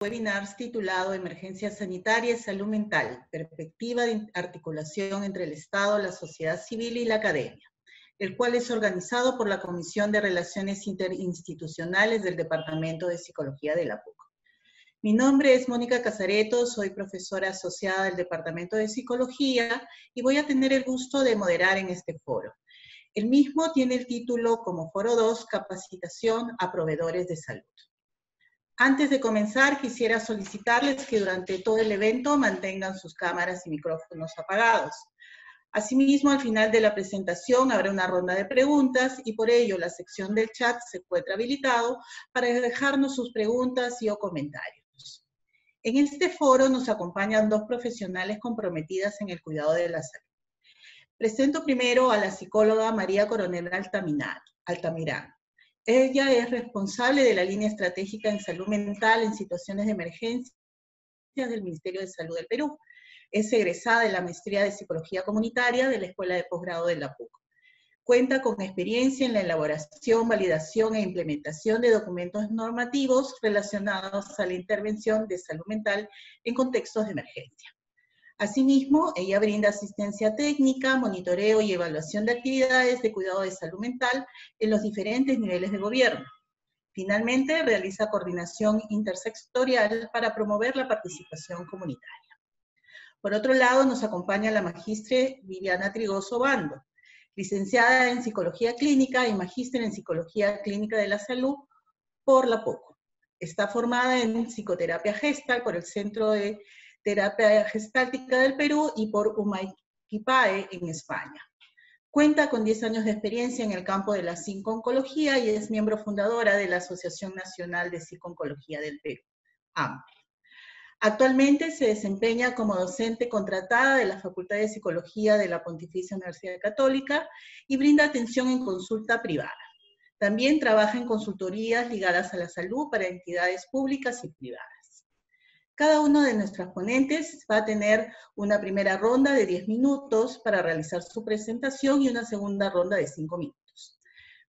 webinar titulado Emergencia Sanitaria y Salud Mental, perspectiva de articulación entre el Estado, la sociedad civil y la academia, el cual es organizado por la Comisión de Relaciones Interinstitucionales del Departamento de Psicología de la PUC. Mi nombre es Mónica Casareto, soy profesora asociada del Departamento de Psicología y voy a tener el gusto de moderar en este foro. El mismo tiene el título como Foro 2, Capacitación a Proveedores de Salud. Antes de comenzar, quisiera solicitarles que durante todo el evento mantengan sus cámaras y micrófonos apagados. Asimismo, al final de la presentación habrá una ronda de preguntas y por ello la sección del chat se encuentra habilitado para dejarnos sus preguntas y o comentarios. En este foro nos acompañan dos profesionales comprometidas en el cuidado de la salud. Presento primero a la psicóloga María Coronel Altamirano. Ella es responsable de la línea estratégica en salud mental en situaciones de emergencia del Ministerio de Salud del Perú. Es egresada de la Maestría de Psicología Comunitaria de la Escuela de Posgrado de la PUC. Cuenta con experiencia en la elaboración, validación e implementación de documentos normativos relacionados a la intervención de salud mental en contextos de emergencia. Asimismo, ella brinda asistencia técnica, monitoreo y evaluación de actividades de cuidado de salud mental en los diferentes niveles de gobierno. Finalmente, realiza coordinación intersectorial para promover la participación comunitaria. Por otro lado, nos acompaña la magistre Viviana Trigoso Bando, licenciada en Psicología Clínica y magíster en Psicología Clínica de la Salud por la PUC. Está formada en Psicoterapia Gestal por el Centro de Terapia Gestáltica del Perú y por Humayquipae en España. Cuenta con 10 años de experiencia en el campo de la psico-oncología y es miembro fundadora de la Asociación Nacional de Psico-Oncología del Perú, AMPE. Actualmente se desempeña como docente contratada de la Facultad de Psicología de la Pontificia Universidad Católica y brinda atención en consulta privada. También trabaja en consultorías ligadas a la salud para entidades públicas y privadas. Cada uno de nuestros ponentes va a tener una primera ronda de 10 minutos para realizar su presentación y una segunda ronda de 5 minutos.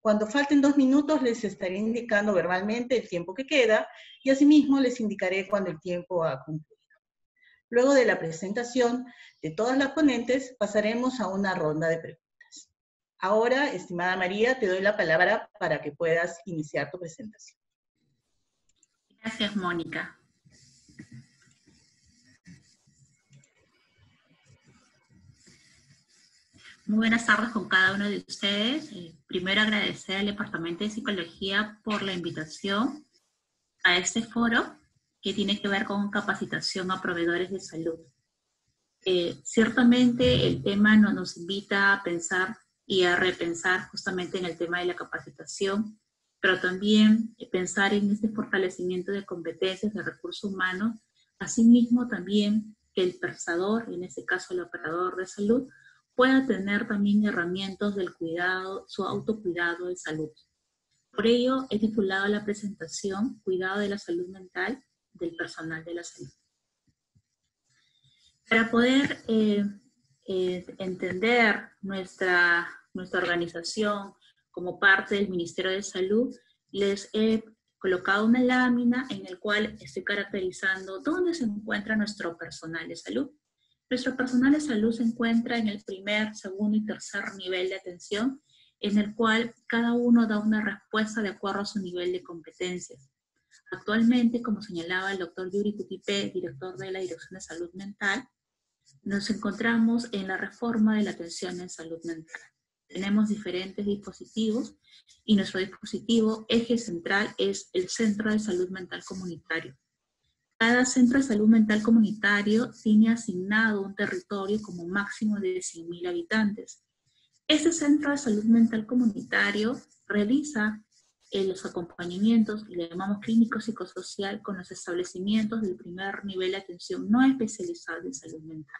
Cuando falten 2 minutos les estaré indicando verbalmente el tiempo que queda y asimismo les indicaré cuando el tiempo ha concluido. Luego de la presentación de todas las ponentes pasaremos a una ronda de preguntas. Ahora, estimada María, te doy la palabra para que puedas iniciar tu presentación. Gracias, Mónica. Muy buenas tardes con cada uno de ustedes. Primero agradecer al Departamento de Psicología por la invitación a este foro que tiene que ver con capacitación a proveedores de salud. Ciertamente el tema nos invita a pensar y a repensar justamente en el tema de la capacitación, pero también pensar en este fortalecimiento de competencias de recursos humanos, asimismo también que el prestador, en este caso el operador de salud, pueda tener también herramientas del cuidado, su autocuidado de salud. Por ello, he titulado la presentación Cuidado de la salud mental del personal de la salud. Para poder entender nuestra organización como parte del Ministerio de Salud, les he colocado una lámina en la cual estoy caracterizando dónde se encuentra nuestro personal de salud. Nuestro personal de salud se encuentra en el primer, segundo y tercer nivel de atención, en el cual cada uno da una respuesta de acuerdo a su nivel de competencias. Actualmente, como señalaba el doctor Yuri Cutipé, director de la Dirección de Salud Mental, nos encontramos en la reforma de la atención en salud mental. Tenemos diferentes dispositivos y nuestro dispositivo eje central es el Centro de Salud Mental Comunitario. Cada centro de salud mental comunitario tiene asignado un territorio como máximo de 100.000 habitantes. Este centro de salud mental comunitario realiza los acompañamientos, le llamamos clínico psicosocial, con los establecimientos del primer nivel de atención no especializado en salud mental.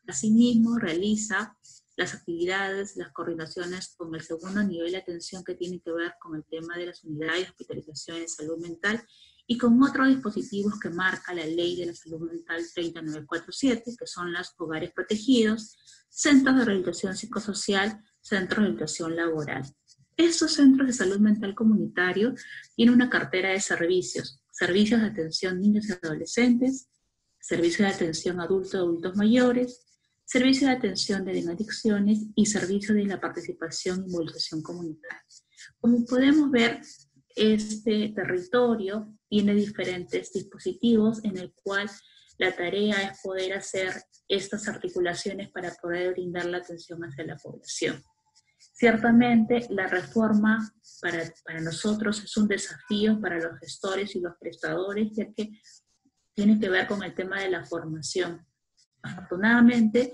Asimismo, realiza las actividades, las coordinaciones con el segundo nivel de atención que tiene que ver con el tema de las unidades de hospitalización en salud mental y con otros dispositivos que marca la Ley de la Salud Mental 30947, que son los hogares protegidos, centros de rehabilitación psicosocial, centros de rehabilitación laboral. Estos centros de salud mental comunitario tienen una cartera de servicios. servicios de atención a niños y adolescentes, servicios de atención a adultos mayores, servicios de atención de adicciones y servicios de la participación y movilización comunitaria. Como podemos ver, este territorio tiene diferentes dispositivos en el cual la tarea es poder hacer estas articulaciones para poder brindar la atención hacia la población. Ciertamente, la reforma para nosotros es un desafío para los gestores y los prestadores, ya que tiene que ver con el tema de la formación. Afortunadamente,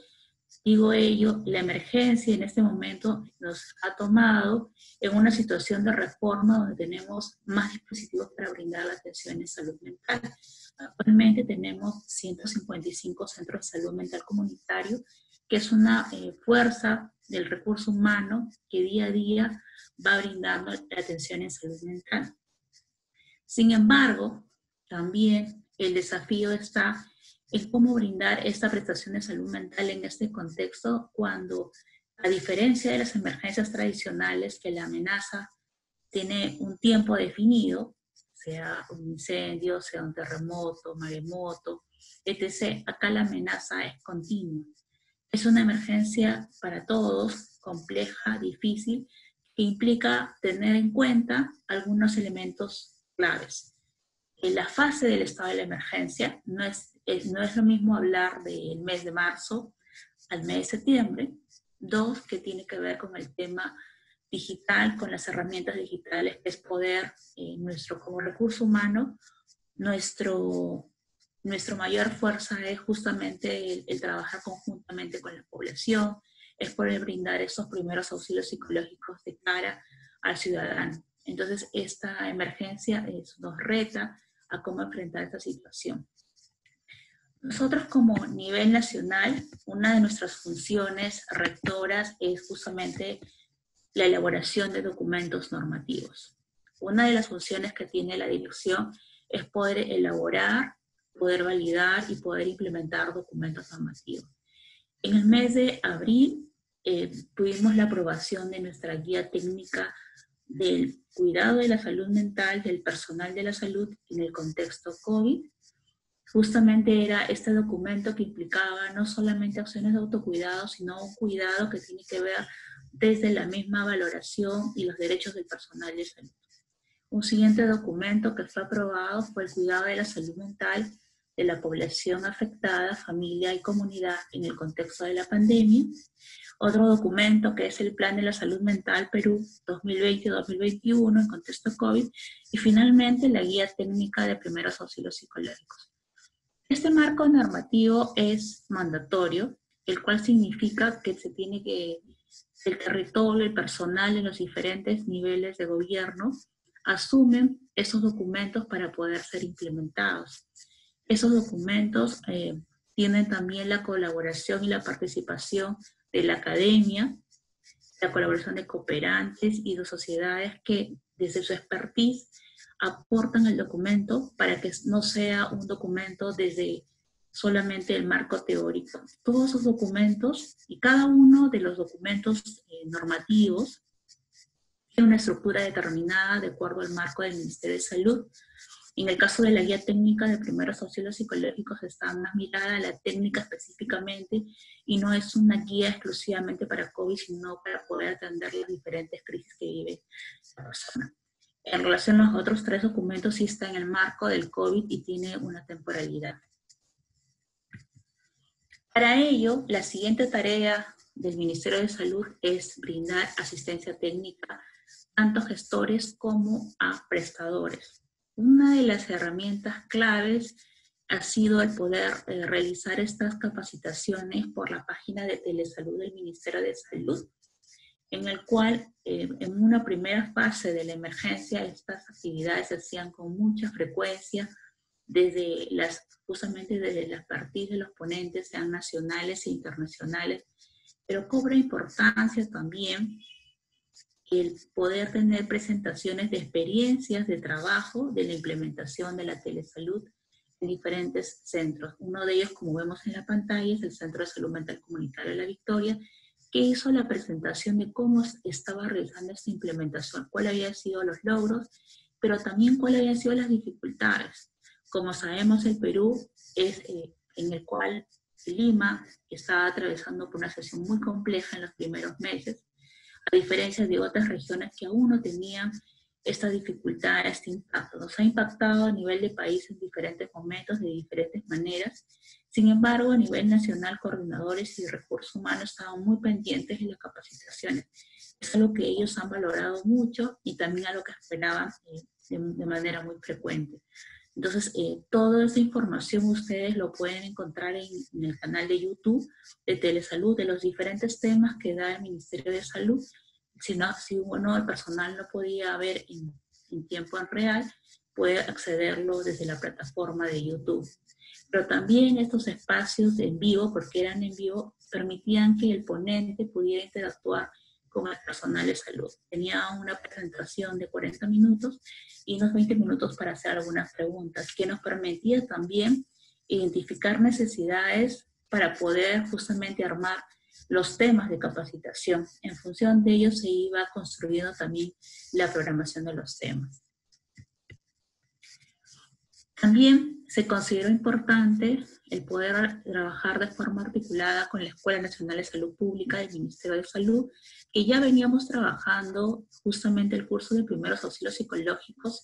digo ello, la emergencia en este momento nos ha tomado en una situación de reforma donde tenemos más dispositivos para brindar la atención en salud mental. Actualmente tenemos 155 centros de salud mental comunitario, que es una fuerza del recurso humano que día a día va brindando la atención en salud mental. Sin embargo, también el desafío está en cómo brindar esta prestación de salud mental en este contexto cuando, a diferencia de las emergencias tradicionales, que la amenaza tiene un tiempo definido, sea un incendio, sea un terremoto, maremoto, etc., acá la amenaza es continua. Es una emergencia para todos, compleja, difícil, que implica tener en cuenta algunos elementos claves. En la fase del estado de la emergencia no es lo mismo hablar del mes de marzo al mes de septiembre. Dos, que tiene que ver con el tema digital, con las herramientas digitales, que es poder, como recurso humano, nuestra mayor fuerza es justamente el trabajar conjuntamente con la población, es poder brindar esos primeros auxilios psicológicos de cara al ciudadano. Entonces, esta emergencia nos reta a cómo enfrentar esta situación. Nosotros como nivel nacional, una de nuestras funciones rectoras es justamente la elaboración de documentos normativos. Una de las funciones que tiene la dirección es poder elaborar, poder validar y poder implementar documentos normativos. En el mes de abril tuvimos la aprobación de nuestra guía técnica del cuidado de la salud mental del personal de la salud en el contexto COVID. Justamente era este documento que implicaba no solamente acciones de autocuidado, sino un cuidado que tiene que ver desde la misma valoración y los derechos del personal de salud. Un siguiente documento que fue aprobado fue el cuidado de la salud mental de la población afectada, familia y comunidad en el contexto de la pandemia. Otro documento que es el Plan de la Salud Mental Perú 2020-2021 en contexto COVID. Y finalmente la Guía Técnica de Primeros Auxilios Psicológicos. Este marco normativo es mandatorio, el cual significa que el territorio, el personal en los diferentes niveles de gobierno asumen esos documentos para poder ser implementados. Esos documentos tienen también la colaboración y la participación de la academia, la colaboración de cooperantes y de sociedades que desde su expertise aportan el documento para que no sea un documento desde solamente el marco teórico. Todos esos documentos y cada uno de los documentos normativos tiene una estructura determinada de acuerdo al marco del Ministerio de Salud. En el caso de la guía técnica de primeros auxilios psicológicos está más mirada a la técnica específicamente y no es una guía exclusivamente para COVID, sino para poder atender las diferentes crisis que vive la persona. En relación a los otros tres documentos, sí está en el marco del COVID y tiene una temporalidad. Para ello, la siguiente tarea del Ministerio de Salud es brindar asistencia técnica tanto a gestores como a prestadores. Una de las herramientas claves ha sido el poder realizar estas capacitaciones por la página de telesalud del Ministerio de Salud, en el cual en una primera fase de la emergencia estas actividades se hacían con mucha frecuencia, justamente desde la expertise de los ponentes, sean nacionales e internacionales, pero cobra importancia también el poder tener presentaciones de experiencias de trabajo de la implementación de la telesalud en diferentes centros. Uno de ellos, como vemos en la pantalla, es el Centro de Salud Mental Comunitario de La Victoria, que hizo la presentación de cómo estaba realizando esta implementación, cuáles habían sido los logros pero también cuáles habían sido las dificultades. Como sabemos, el Perú es en el cual Lima estaba atravesando por una situación muy compleja en los primeros meses, a diferencia de otras regiones que aún no tenían esta dificultad, este impacto. Nos ha impactado a nivel de país en diferentes momentos, de diferentes maneras. Sin embargo, a nivel nacional, coordinadores y recursos humanos estaban muy pendientes de las capacitaciones. Es algo que ellos han valorado mucho y también a lo que esperaban de manera muy frecuente. Entonces, toda esa información ustedes lo pueden encontrar en el canal de YouTube de Telesalud, de los diferentes temas que da el Ministerio de Salud. Si el personal no podía ver en tiempo real, puede accederlo desde la plataforma de YouTube. Pero también estos espacios en vivo, porque eran en vivo, permitían que el ponente pudiera interactuar con el personal de salud. Tenía una presentación de 40 minutos y unos 20 minutos para hacer algunas preguntas, que nos permitía también identificar necesidades para poder justamente armar los temas de capacitación. En función de ello se iba construyendo también la programación de los temas. También se consideró importante el poder trabajar de forma articulada con la Escuela Nacional de Salud Pública del Ministerio de Salud, que ya veníamos trabajando justamente el curso de primeros auxilios psicológicos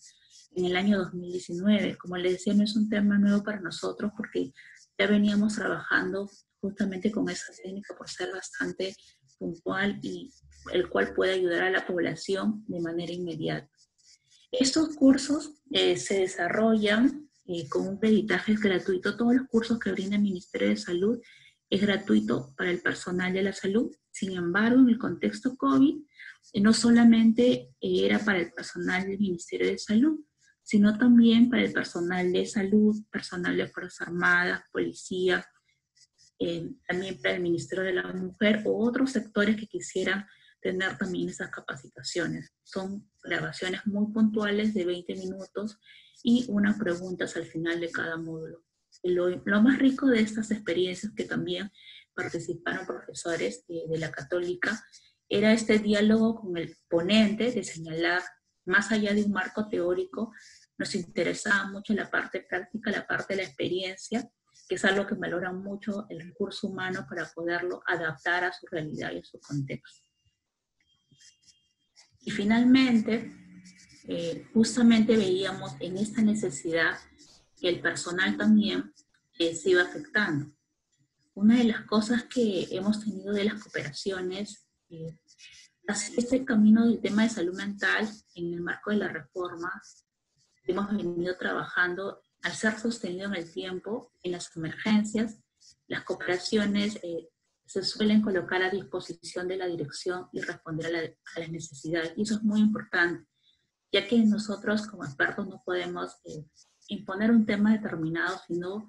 en el año 2019. Como les decía, no es un tema nuevo para nosotros porque ya veníamos trabajando justamente con esa técnica por ser bastante puntual y el cual puede ayudar a la población de manera inmediata. Estos cursos se desarrollan con un creditaje gratuito. Todos los cursos que brinda el Ministerio de Salud es gratuito para el personal de la salud. Sin embargo, en el contexto COVID, no solamente era para el personal del Ministerio de Salud, sino también para el personal de salud, personal de Fuerzas Armadas, policía, también para el Ministerio de la Mujer o otros sectores que quisieran tener también esas capacitaciones. Son grabaciones muy puntuales de 20 minutos y unas preguntas al final de cada módulo. Lo más rico de estas experiencias, que también participaron profesores de la Católica, era este diálogo con el ponente de señalar, más allá de un marco teórico, nos interesaba mucho la parte práctica, la parte de la experiencia, que es algo que valora mucho el recurso humano para poderlo adaptar a su realidad y a su contexto. Y finalmente, justamente veíamos en esta necesidad que el personal también se iba afectando. Una de las cosas que hemos tenido de las cooperaciones, este camino del tema de salud mental en el marco de la reforma, hemos venido trabajando al ser sostenido en el tiempo, en las emergencias, las cooperaciones se suelen colocar a disposición de la dirección y responder a las necesidades. Y eso es muy importante, ya que nosotros como expertos no podemos imponer un tema determinado, sino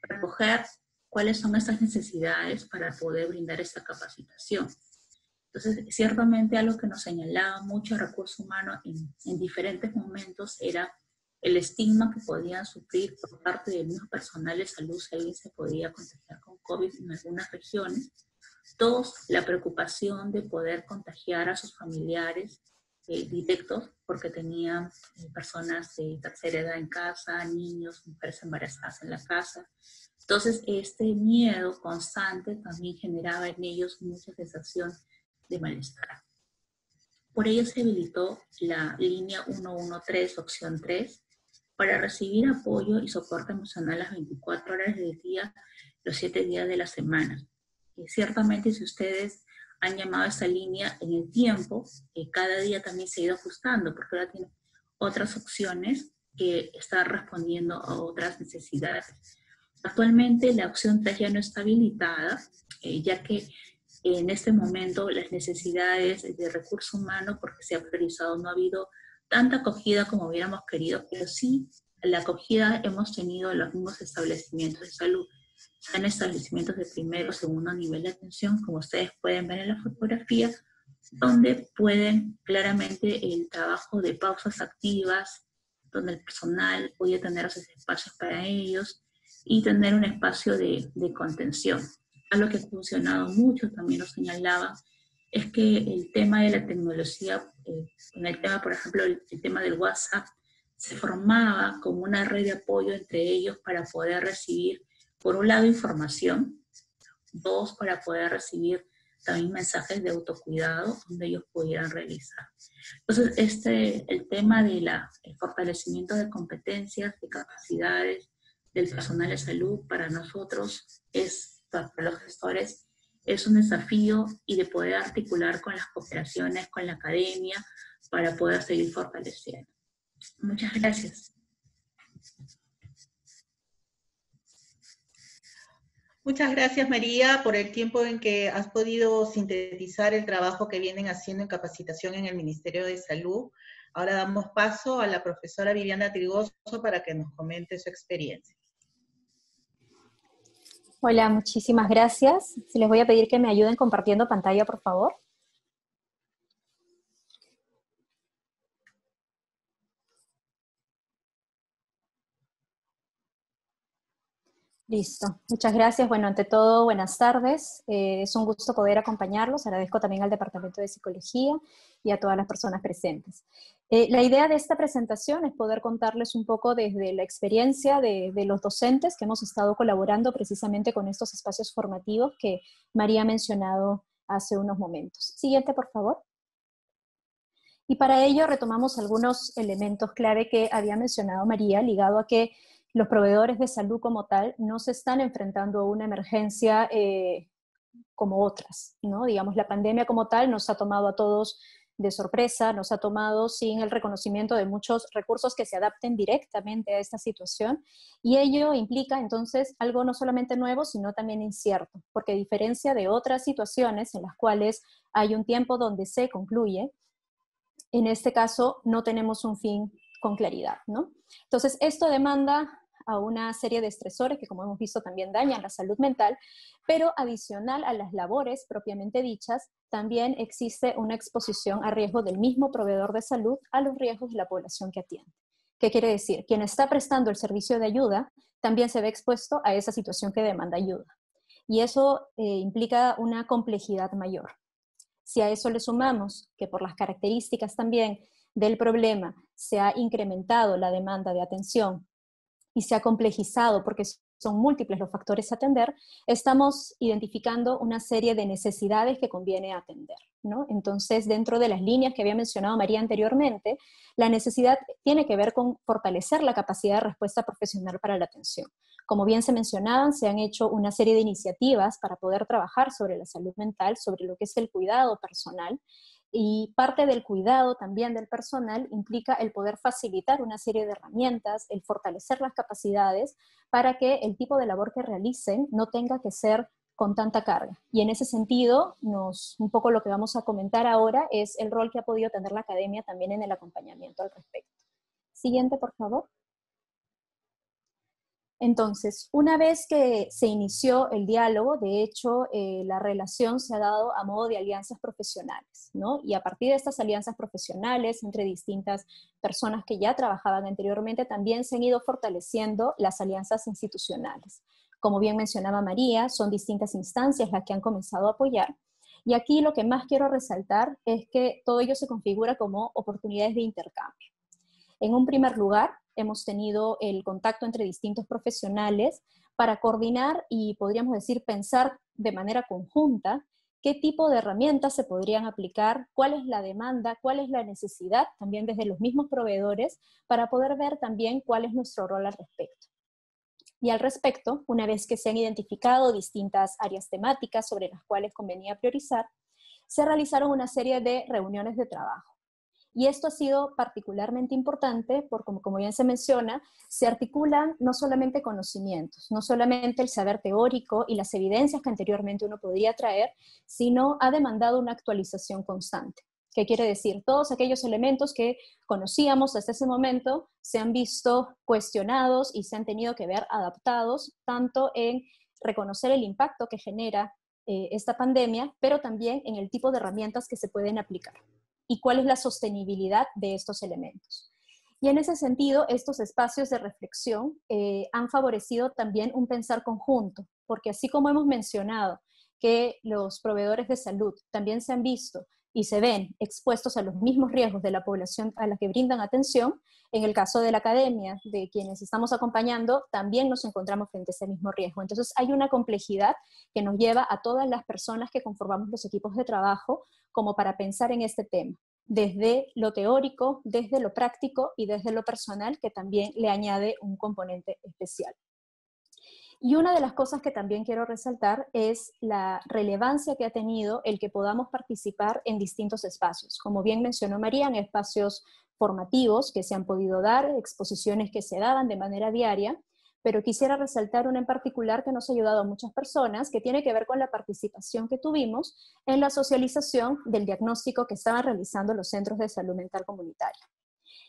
recoger cuáles son esas necesidades para poder brindar esa capacitación. Entonces, ciertamente algo que nos señalaba mucho el recurso humano en diferentes momentos era el estigma que podían sufrir por parte del mismo personal de salud si alguien se podía contagiar con COVID en algunas regiones. Dos, la preocupación de poder contagiar a sus familiares directos porque tenían personas de tercera edad en casa, niños, mujeres embarazadas en la casa. Entonces, este miedo constante también generaba en ellos mucha sensación de malestar. Por ello se habilitó la línea 113, opción 3, para recibir apoyo y soporte emocional las 24 horas del día, los 7 días de la semana. Ciertamente, si ustedes han llamado a esta línea en el tiempo, cada día también se ha ido ajustando, porque ahora tiene otras opciones que están respondiendo a otras necesidades. Actualmente la opción 3 ya no está habilitada, ya que en este momento las necesidades de recurso humano, porque se ha priorizado, no ha habido tanta acogida como hubiéramos querido, pero sí la acogida hemos tenido en los mismos establecimientos de salud. Son establecimientos de primero o segundo nivel de atención, como ustedes pueden ver en la fotografía, donde pueden claramente el trabajo de pausas activas, donde el personal puede tener esos espacios para ellos y tener un espacio de contención. Algo que ha funcionado mucho, también lo señalaba, es que el tema de la tecnología, en el tema, por ejemplo, el tema del WhatsApp, se formaba como una red de apoyo entre ellos para poder recibir, por un lado, información, dos, para poder recibir también mensajes de autocuidado donde ellos pudieran realizar. Entonces, el tema del fortalecimiento de competencias, de capacidades del personal de salud para nosotros, para los gestores, es un desafío, y de poder articular con las cooperaciones, con la academia, para poder seguir fortaleciendo. Muchas gracias. Muchas gracias, María, por el tiempo en que has podido sintetizar el trabajo que vienen haciendo en capacitación en el Ministerio de Salud. Ahora damos paso a la profesora Viviana Trigoso para que nos comente su experiencia. Hola, muchísimas gracias. Les voy a pedir que me ayuden compartiendo pantalla, por favor. Listo, muchas gracias. Bueno, ante todo, buenas tardes. Es un gusto poder acompañarlos. Agradezco también al Departamento de Psicología y a todas las personas presentes. La idea de esta presentación es poder contarles un poco desde la experiencia de los docentes que hemos estado colaborando precisamente con estos espacios formativos que María ha mencionado hace unos momentos. Siguiente, por favor. Y para ello retomamos algunos elementos clave que había mencionado María, ligado a que los proveedores de salud como tal no se están enfrentando a una emergencia como otras, ¿no? Digamos, la pandemia como tal nos ha tomado a todos de sorpresa, nos ha tomado sin el reconocimiento de muchos recursos que se adapten directamente a esta situación, y ello implica entonces algo no solamente nuevo, sino también incierto, porque a diferencia de otras situaciones en las cuales hay un tiempo donde se concluye, en este caso no tenemos un fin con claridad, ¿no? Entonces, esto demanda a una serie de estresores que, como hemos visto, también dañan la salud mental, pero adicional a las labores propiamente dichas, también existe una exposición a riesgo del mismo proveedor de salud a los riesgos de la población que atiende. ¿Qué quiere decir? Quien está prestando el servicio de ayuda también se ve expuesto a esa situación que demanda ayuda. Y eso implica una complejidad mayor. Si a eso le sumamos que por las características también del problema se ha incrementado la demanda de atención y se ha complejizado porque son múltiples los factores a atender, estamos identificando una serie de necesidades que conviene atender, ¿no? Entonces, dentro de las líneas que había mencionado María anteriormente, la necesidad tiene que ver con fortalecer la capacidad de respuesta profesional para la atención. Como bien se mencionaban, se han hecho una serie de iniciativas para poder trabajar sobre la salud mental, sobre lo que es el cuidado personal, y parte del cuidado también del personal implica el poder facilitar una serie de herramientas, el fortalecer las capacidades para que el tipo de labor que realicen no tenga que ser con tanta carga. Y en ese sentido, un poco lo que vamos a comentar ahora es el rol que ha podido tener la academia también en el acompañamiento al respecto. Siguiente, por favor. Entonces, una vez que se inició el diálogo, de hecho, la relación se ha dado a modo de alianzas profesionales, ¿no? Y a partir de estas alianzas profesionales entre distintas personas que ya trabajaban anteriormente, también se han ido fortaleciendo las alianzas institucionales. Como bien mencionaba María, son distintas instancias las que han comenzado a apoyar. Y aquí lo que más quiero resaltar es que todo ello se configura como oportunidades de intercambio. En un primer lugar, hemos tenido el contacto entre distintos profesionales para coordinar y, podríamos decir, pensar de manera conjunta qué tipo de herramientas se podrían aplicar, cuál es la demanda, cuál es la necesidad, también desde los mismos proveedores, para poder ver también cuál es nuestro rol al respecto. Y al respecto, una vez que se han identificado distintas áreas temáticas sobre las cuales convenía priorizar, se realizaron una serie de reuniones de trabajo. Y esto ha sido particularmente importante porque, como bien se menciona, se articulan no solamente conocimientos, no solamente el saber teórico y las evidencias que anteriormente uno podría traer, sino ha demandado una actualización constante. ¿Qué quiere decir? Todos aquellos elementos que conocíamos hasta ese momento se han visto cuestionados y se han tenido que ver adaptados, tanto en reconocer el impacto que genera esta pandemia, pero también en el tipo de herramientas que se pueden aplicar y cuál es la sostenibilidad de estos elementos. Y en ese sentido, estos espacios de reflexión han favorecido también un pensar conjunto, porque así como hemos mencionado que los proveedores de salud también se han visto y se ven expuestos a los mismos riesgos de la población a la que brindan atención, en el caso de la academia, de quienes estamos acompañando, también nos encontramos frente a ese mismo riesgo. Entonces hay una complejidad que nos lleva a todas las personas que conformamos los equipos de trabajo como para pensar en este tema, desde lo teórico, desde lo práctico y desde lo personal, que también le añade un componente especial. Y una de las cosas que también quiero resaltar es la relevancia que ha tenido el que podamos participar en distintos espacios. Como bien mencionó María, en espacios formativos que se han podido dar, exposiciones que se daban de manera diaria, pero quisiera resaltar una en particular que nos ha ayudado a muchas personas, que tiene que ver con la participación que tuvimos en la socialización del diagnóstico que estaban realizando los centros de salud mental comunitaria.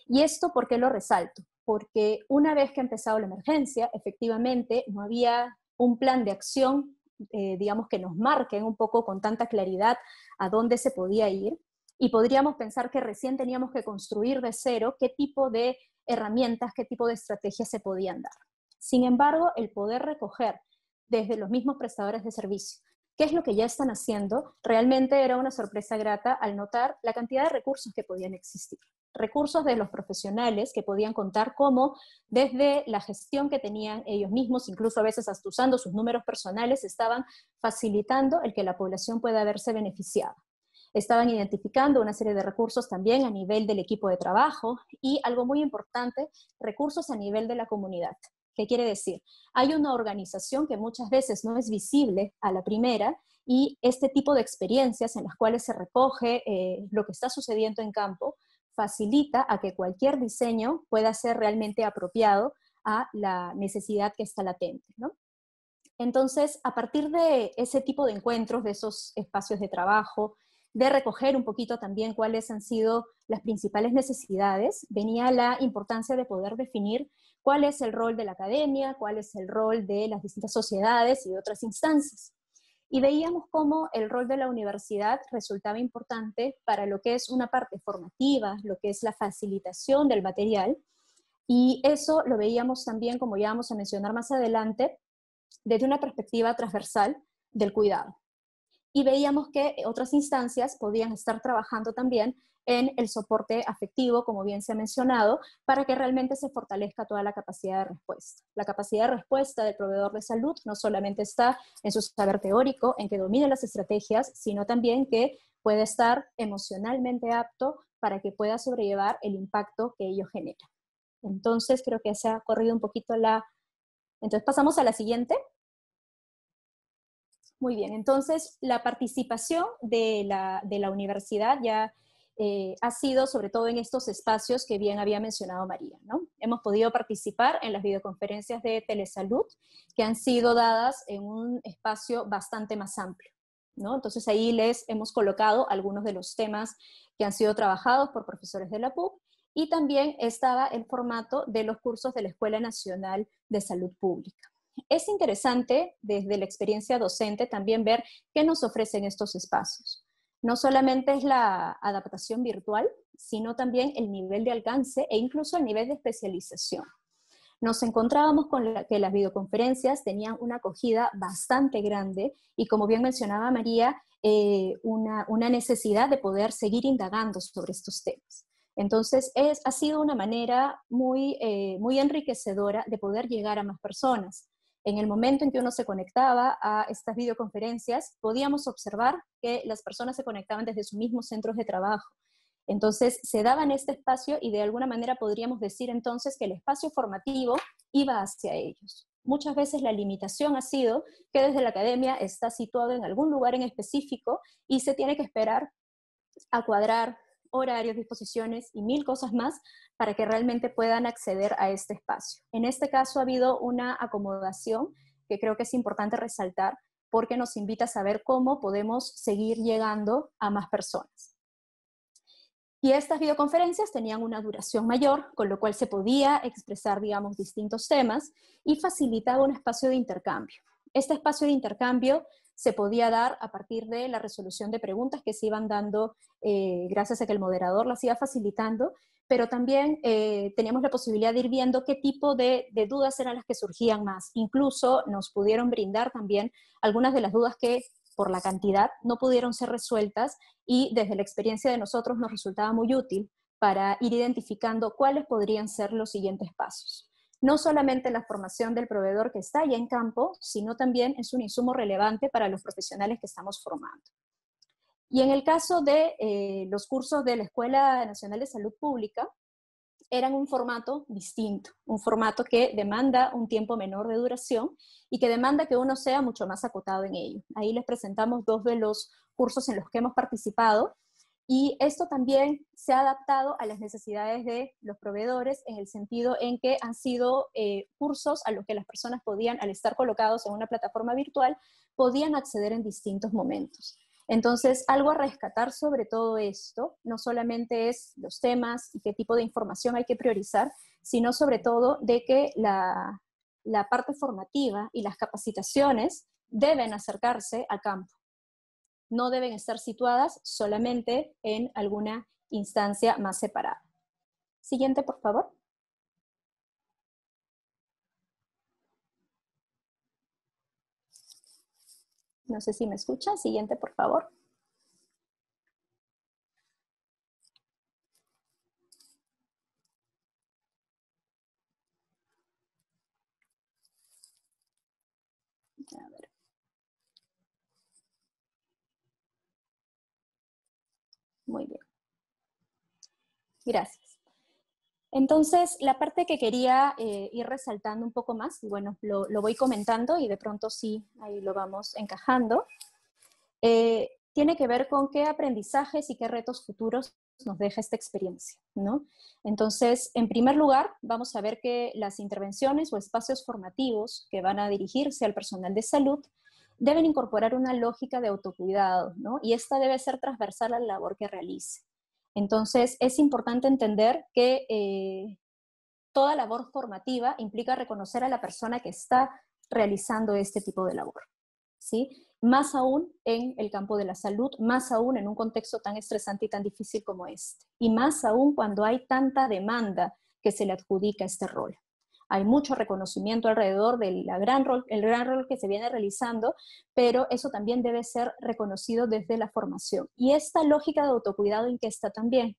¿Y esto por qué lo resalto? Porque una vez que ha empezado la emergencia, efectivamente no había un plan de acción, digamos, que nos marque un poco con tanta claridad a dónde se podía ir, y podríamos pensar que recién teníamos que construir de cero qué tipo de herramientas, qué tipo de estrategias se podían dar. Sin embargo, el poder recoger desde los mismos prestadores de servicio qué es lo que ya están haciendo, realmente era una sorpresa grata al notar la cantidad de recursos que podían existir. Recursos de los profesionales que podían contar como desde la gestión que tenían ellos mismos, incluso a veces hasta usando sus números personales, estaban facilitando el que la población pueda verse beneficiada. Estaban identificando una serie de recursos también a nivel del equipo de trabajo y, algo muy importante, recursos a nivel de la comunidad. ¿Qué quiere decir? Hay una organización que muchas veces no es visible a la primera, y este tipo de experiencias en las cuales se recoge lo que está sucediendo en campo facilita a que cualquier diseño pueda ser realmente apropiado a la necesidad que está latente, ¿no? Entonces, a partir de ese tipo de encuentros, de esos espacios de trabajo, de recoger un poquito también cuáles han sido las principales necesidades, venía la importancia de poder definir cuál es el rol de la academia, cuál es el rol de las distintas sociedades y de otras instancias. Y veíamos cómo el rol de la universidad resultaba importante para lo que es una parte formativa, lo que es la facilitación del material, y eso lo veíamos también, como ya vamos a mencionar más adelante, desde una perspectiva transversal del cuidado. Y veíamos que otras instancias podían estar trabajando también en el soporte afectivo, como bien se ha mencionado, para que realmente se fortalezca toda la capacidad de respuesta. La capacidad de respuesta del proveedor de salud no solamente está en su saber teórico, en que domine las estrategias, sino también que puede estar emocionalmente apto para que pueda sobrellevar el impacto que ello genera. Entonces, creo que se ha corrido un poquito la... Entonces, pasamos a la siguiente. Muy bien, entonces la participación de la universidad ya ha sido sobre todo en estos espacios que bien había mencionado María, ¿no? Hemos podido participar en las videoconferencias de telesalud que han sido dadas en un espacio bastante más amplio, ¿no? Entonces ahí les hemos colocado algunos de los temas que han sido trabajados por profesores de la PUC, y también estaba el formato de los cursos de la Escuela Nacional de Salud Pública. Es interesante desde la experiencia docente también ver qué nos ofrecen estos espacios. No solamente es la adaptación virtual, sino también el nivel de alcance e incluso el nivel de especialización. Nos encontrábamos con que las videoconferencias tenían una acogida bastante grande y, como bien mencionaba María, una necesidad de poder seguir indagando sobre estos temas. Entonces, ha sido una manera muy enriquecedora de poder llegar a más personas. En el momento en que uno se conectaba a estas videoconferencias, podíamos observar que las personas se conectaban desde sus mismos centros de trabajo. Entonces, se daba en este espacio y de alguna manera podríamos decir entonces que el espacio formativo iba hacia ellos. Muchas veces la limitación ha sido que desde la academia está situado en algún lugar en específico y se tiene que esperar a cuadrar horarios, disposiciones y mil cosas más para que realmente puedan acceder a este espacio. En este caso ha habido una acomodación que creo que es importante resaltar porque nos invita a saber cómo podemos seguir llegando a más personas. Y estas videoconferencias tenían una duración mayor, con lo cual se podía expresar, digamos, distintos temas y facilitaba un espacio de intercambio. Este espacio de intercambio se podía dar a partir de la resolución de preguntas que se iban dando gracias a que el moderador las iba facilitando, pero también teníamos la posibilidad de ir viendo qué tipo de dudas eran las que surgían más. Incluso nos pudieron brindar también algunas de las dudas que por la cantidad, no pudieron ser resueltas y desde la experiencia de nosotros nos resultaba muy útil para ir identificando cuáles podrían ser los siguientes pasos. No solamente la formación del proveedor que está ya en campo, sino también es un insumo relevante para los profesionales que estamos formando. Y en el caso de los cursos de la Escuela Nacional de Salud Pública, eran un formato distinto, un formato que demanda un tiempo menor de duración y que demanda que uno sea mucho más acotado en ello. Ahí les presentamos 2 de los cursos en los que hemos participado y esto también se ha adaptado a las necesidades de los proveedores en el sentido en que han sido cursos a los que las personas podían, al estar colocados en una plataforma virtual, podían acceder en distintos momentos. Entonces, algo a rescatar sobre todo esto, no solamente es los temas y qué tipo de información hay que priorizar, sino sobre todo de que la parte formativa y las capacitaciones deben acercarse al campo. No deben estar situadas solamente en alguna instancia más separada. Siguiente, por favor. No sé si me escuchan. Siguiente, por favor. A ver. Muy bien. Gracias. Entonces, la parte que quería ir resaltando un poco más, y bueno, lo voy comentando y de pronto sí, ahí lo vamos encajando, tiene que ver con qué aprendizajes y qué retos futuros nos deja esta experiencia, ¿no? Entonces, en primer lugar, vamos a ver que las intervenciones o espacios formativos que van a dirigirse al personal de salud deben incorporar una lógica de autocuidado, ¿no? Y esta debe ser transversal a la labor que realice. Entonces, es importante entender que toda labor formativa implica reconocer a la persona que está realizando este tipo de labor, ¿sí? Más aún en el campo de la salud, más aún en un contexto tan estresante y tan difícil como este, y más aún cuando hay tanta demanda que se le adjudica este rol. Hay mucho reconocimiento alrededor del gran rol que se viene realizando, pero eso también debe ser reconocido desde la formación. Y esta lógica de autocuidado, ¿en qué está también?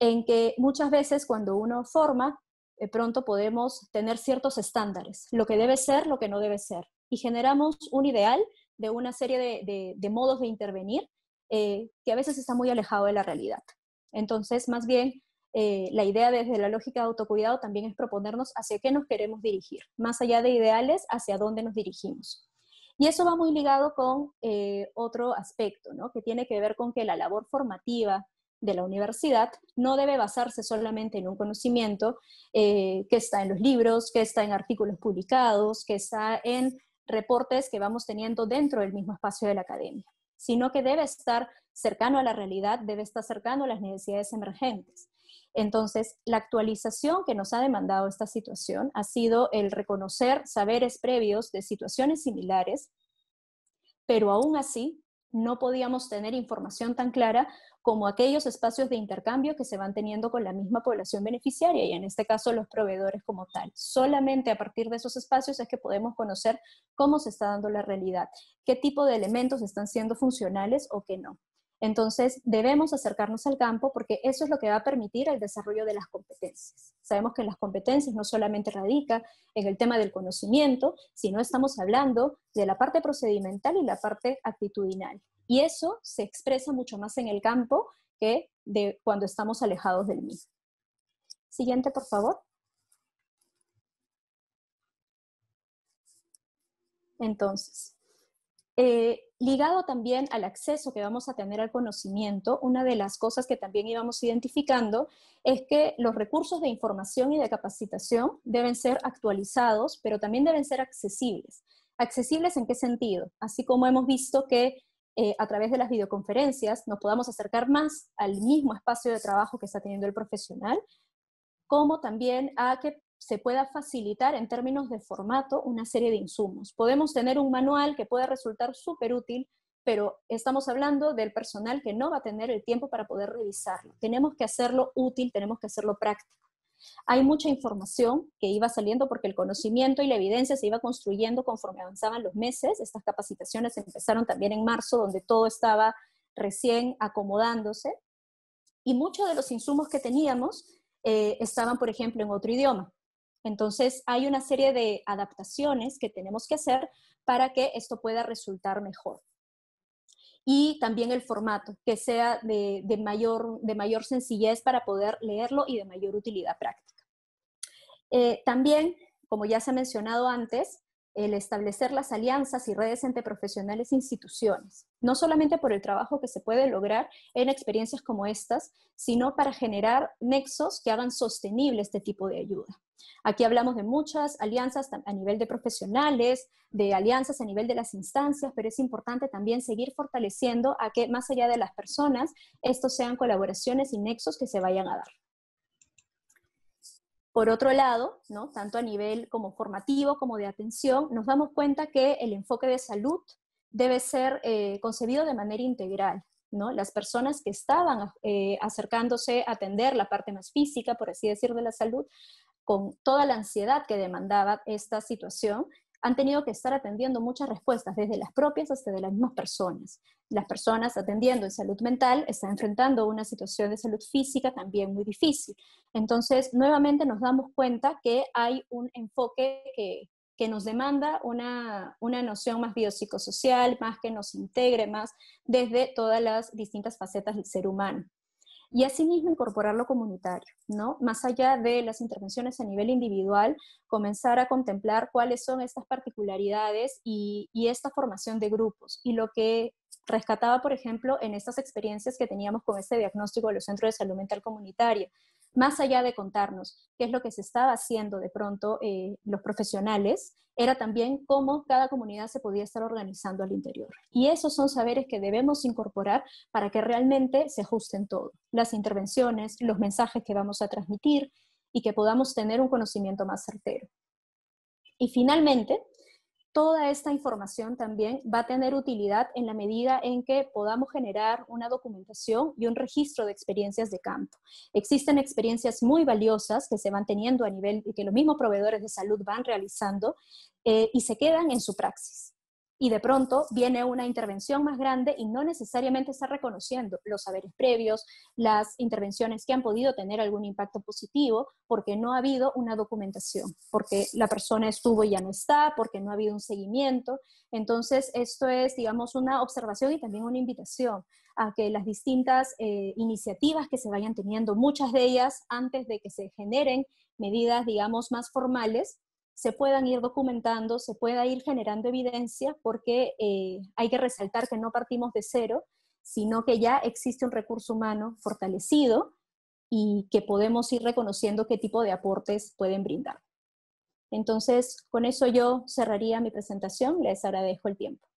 En que muchas veces cuando uno forma, de pronto podemos tener ciertos estándares, lo que debe ser, lo que no debe ser, y generamos un ideal de una serie de modos de intervenir que a veces está muy alejado de la realidad. Entonces, más bien, la idea desde la lógica de autocuidado también es proponernos hacia qué nos queremos dirigir, más allá de ideales, hacia dónde nos dirigimos. Y eso va muy ligado con otro aspecto, ¿no? Que tiene que ver con que la labor formativa de la universidad no debe basarse solamente en un conocimiento que está en los libros, que está en artículos publicados, que está en reportes que vamos teniendo dentro del mismo espacio de la academia, sino que debe estar cercano a la realidad, debe estar cercano a las necesidades emergentes. Entonces, la actualización que nos ha demandado esta situación ha sido el reconocer saberes previos de situaciones similares, pero aún así no podíamos tener información tan clara como aquellos espacios de intercambio que se van teniendo con la misma población beneficiaria, y en este caso los proveedores como tal. Solamente a partir de esos espacios es que podemos conocer cómo se está dando la realidad, qué tipo de elementos están siendo funcionales o qué no. Entonces, debemos acercarnos al campo porque eso es lo que va a permitir el desarrollo de las competencias. Sabemos que las competencias no solamente radican en el tema del conocimiento, sino estamos hablando de la parte procedimental y la parte actitudinal. Y eso se expresa mucho más en el campo que de cuando estamos alejados del mismo. Siguiente, por favor. Entonces, ligado también al acceso que vamos a tener al conocimiento, una de las cosas que también íbamos identificando es que los recursos de información y de capacitación deben ser actualizados, pero también deben ser accesibles. ¿Accesibles en qué sentido? Así como hemos visto que a través de las videoconferencias nos podamos acercar más al mismo espacio de trabajo que está teniendo el profesional, como también a que se pueda facilitar en términos de formato una serie de insumos. Podemos tener un manual que puede resultar súper útil, pero estamos hablando del personal que no va a tener el tiempo para poder revisarlo. Tenemos que hacerlo útil, tenemos que hacerlo práctico. Hay mucha información que iba saliendo porque el conocimiento y la evidencia se iba construyendo conforme avanzaban los meses. Estas capacitaciones empezaron también en marzo, donde todo estaba recién acomodándose. Y muchos de los insumos que teníamos estaban, por ejemplo, en otro idioma. Entonces, hay una serie de adaptaciones que tenemos que hacer para que esto pueda resultar mejor. Y también el formato, que sea de mayor sencillez para poder leerlo y de mayor utilidad práctica. También, como ya se ha mencionado antes, el establecer las alianzas y redes entre profesionales e instituciones, no solamente por el trabajo que se puede lograr en experiencias como estas, sino para generar nexos que hagan sostenible este tipo de ayuda. Aquí hablamos de muchas alianzas a nivel de profesionales, de alianzas a nivel de las instancias, pero es importante también seguir fortaleciendo a que más allá de las personas, estos sean colaboraciones y nexos que se vayan a dar. Por otro lado, ¿no? Tanto a nivel como formativo como de atención, nos damos cuenta que el enfoque de salud debe ser concebido de manera integral, ¿no? Las personas que estaban acercándose a atender la parte más física, por así decir, de la salud, con toda la ansiedad que demandaba esta situación, han tenido que estar atendiendo muchas respuestas, desde las propias hasta de las mismas personas. Las personas atendiendo en salud mental están enfrentando una situación de salud física también muy difícil. Entonces, nuevamente nos damos cuenta que hay un enfoque que nos demanda una noción más biopsicosocial, más que nos integre más desde todas las distintas facetas del ser humano. Y asimismo incorporar lo comunitario, ¿no? Más allá de las intervenciones a nivel individual, comenzar a contemplar cuáles son estas particularidades y esta formación de grupos. Y lo que rescataba, por ejemplo, en estas experiencias que teníamos con este diagnóstico de los centros de salud mental comunitaria, más allá de contarnos qué es lo que se estaba haciendo de pronto los profesionales, era también cómo cada comunidad se podía estar organizando al interior. Y esos son saberes que debemos incorporar para que realmente se ajusten todo. Las intervenciones, los mensajes que vamos a transmitir y que podamos tener un conocimiento más certero. Y finalmente, toda esta información también va a tener utilidad en la medida en que podamos generar una documentación y un registro de experiencias de campo. Existen experiencias muy valiosas que se van teniendo a nivel y que los mismos proveedores de salud van realizando y se quedan en su praxis. Y de pronto viene una intervención más grande y no necesariamente está reconociendo los saberes previos, las intervenciones que han podido tener algún impacto positivo, porque no ha habido una documentación, porque la persona estuvo y ya no está, porque no ha habido un seguimiento. Entonces, esto es, digamos, una observación y también una invitación a que las distintas iniciativas que se vayan teniendo, muchas de ellas antes de que se generen medidas, digamos, más formales, se puedan ir documentando, se pueda ir generando evidencia, porque hay que resaltar que no partimos de cero, sino que ya existe un recurso humano fortalecido y que podemos ir reconociendo qué tipo de aportes pueden brindar. Entonces, con eso yo cerraría mi presentación. Les agradezco el tiempo.